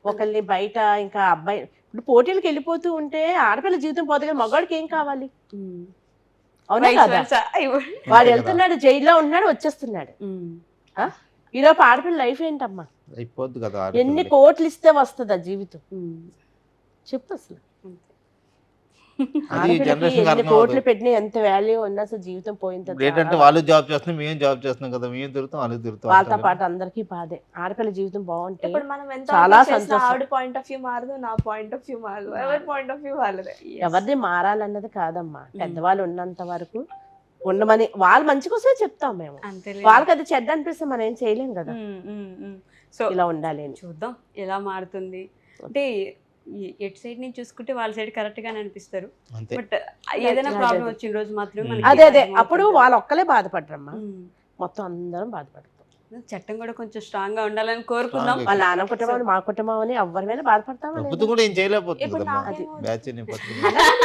ఒకరిని బయట ఇంకా అబ్బాయి ఇప్పుడు పోటీలకు వెళ్ళిపోతూ ఉంటే ఆడపిల్ల జీవితం పోతే కదా, మగవాడికి ఏం కావాలి? అవునా కదా? వాడు వెళ్తున్నాడు, జైల్లో ఉంటున్నాడు, వచ్చేస్తున్నాడు. ఈలోపు ఆడపిల్ల లైఫ్ ఏంటమ్మా? అయిపోద్ది కదా. ఎన్ని కోట్లు ఇస్తే వస్తుంది ఆ జీవితం చెప్పు అసలు. ఎన్ని కోట్లు పెట్టినా ఎంత వాల్యూ ఉన్నా అసలు జీవితం పోయింది. ఏంటంటే వాళ్ళు జాబ్ చేస్తున్నాం, మేము జాబ్ చేస్తున్నాం కదా, మేము తిరుగుతాం వాళ్ళు తిరుగుతాం. వాళ్ళతో పాటు అందరికీ బాధే. ఆడపిల్ల జీవితం బాగుంటే చాలా సంతోషం. ఆవిడ పాయింట్ ఆఫ్ వ్యూ మారదు, నా పాయింట్ ఆఫ్ వ్యూ మారదు, ఎవరి పాయింట్ ఆఫ్ వ్యూ వాళ్ళదే. ఎవరిది మారాలన్నది కాదమ్మా, పెద్దవాళ్ళు ఉన్నంత వరకు ఉండమని వాళ్ళ మంచి కోసమే చెప్తాం మేము. వాళ్ళకి అది చెడ్డ అనిపిస్తే మనం ఏం చేయలేం కదా. సో ఇలా ఉండాలి అని చూద్దాం ఎలా మారుతుంది. అంటే ఎటు సైడ్ నుంచి చూసుకుంటే వాళ్ళ సైడ్ కరెక్ట్ గానే అనిపిస్తారు, బట్ ఏదైనా ప్రాబ్లం వచ్చిన రోజు మాత్రం అదే అప్పుడు వాళ్ళు ఒక్కలే బాధపడరమ్మా, మొత్తం అందరం బాధపడతాం. చట్టం కూడా కొంచెం స్ట్రాంగ్ గా ఉండాలని కోరుకుందాం. వాళ్ళ నాన్న కుటుంబం మా కుటుంబం అని ఎవరి మీద బాధపడతాం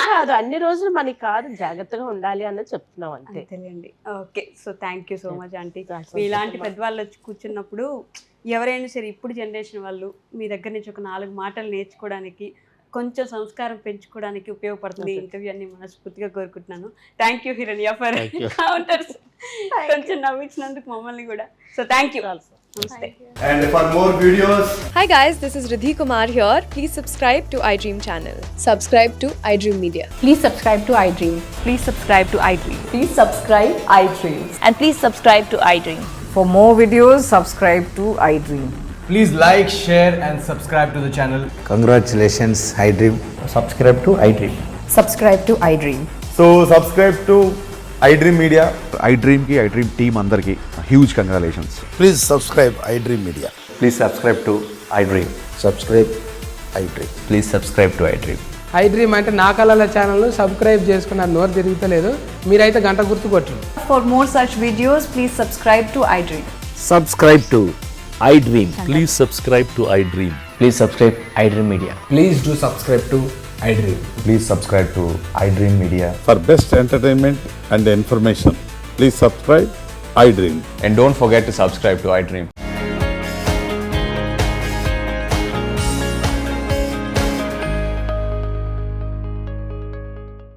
కాదు. అన్ని రోజులు మనకి కాదు, జాగ్రత్తగా ఉండాలి అన్నది చెప్తున్నాం అంతే. తెలియండి. Okay, so thank you so much aunty. ఇలాంటి పెద్దవాళ్ళు వచ్చి కూర్చున్నప్పుడు ఎవరైనా సరే ఇప్పుడు జనరేషన్ వాళ్ళు మీ దగ్గర నుంచి ఒక 4 మాటలు నేర్చుకోవడానికి, కొంచెం సంస్కారం పెంచుకోవడానికి ఉపయోగపడుతుంది ఇంటర్వ్యూ అని మనస్ఫూర్తిగా కోరుకుంటున్నాను. థ్యాంక్ యూ హిరణ్య ఫర్ కౌంటర్స్, కొంచెం నవ్వించినందుకు మమ్మల్ని కూడా. So thank you. And for more videos, Hi guys, this is Ridhi Kumar here. Please subscribe to iDream channel. Subscribe to iDream Media. Please subscribe to iDream. Please subscribe to iDream. Please subscribe iDream. And please subscribe to iDream. For more videos, subscribe to iDream. please like, share and subscribe to the channel. Congratulations, iDream. Subscribe to iDream. Subscribe to iDream. So subscribe to iDream Media. iDream ki iDream team andarki huge congratulations. Please subscribe iDream Media. Please subscribe to iDream. Subscribe iDream. Please subscribe to iDream. iDream అంటే నా కళల channel subscribe చేసుకున్న నోరు తిరుగుతలేదు, మీరైతే గంట గుర్తు కొట్టండి. For more such videos, please subscribe to iDream. Subscribe to iDream. Please subscribe to iDream. Please subscribe iDream Media. Please do subscribe to iDream. Please subscribe to iDream Media. For best entertainment and information, please subscribe iDream. And don't forget to subscribe to iDream.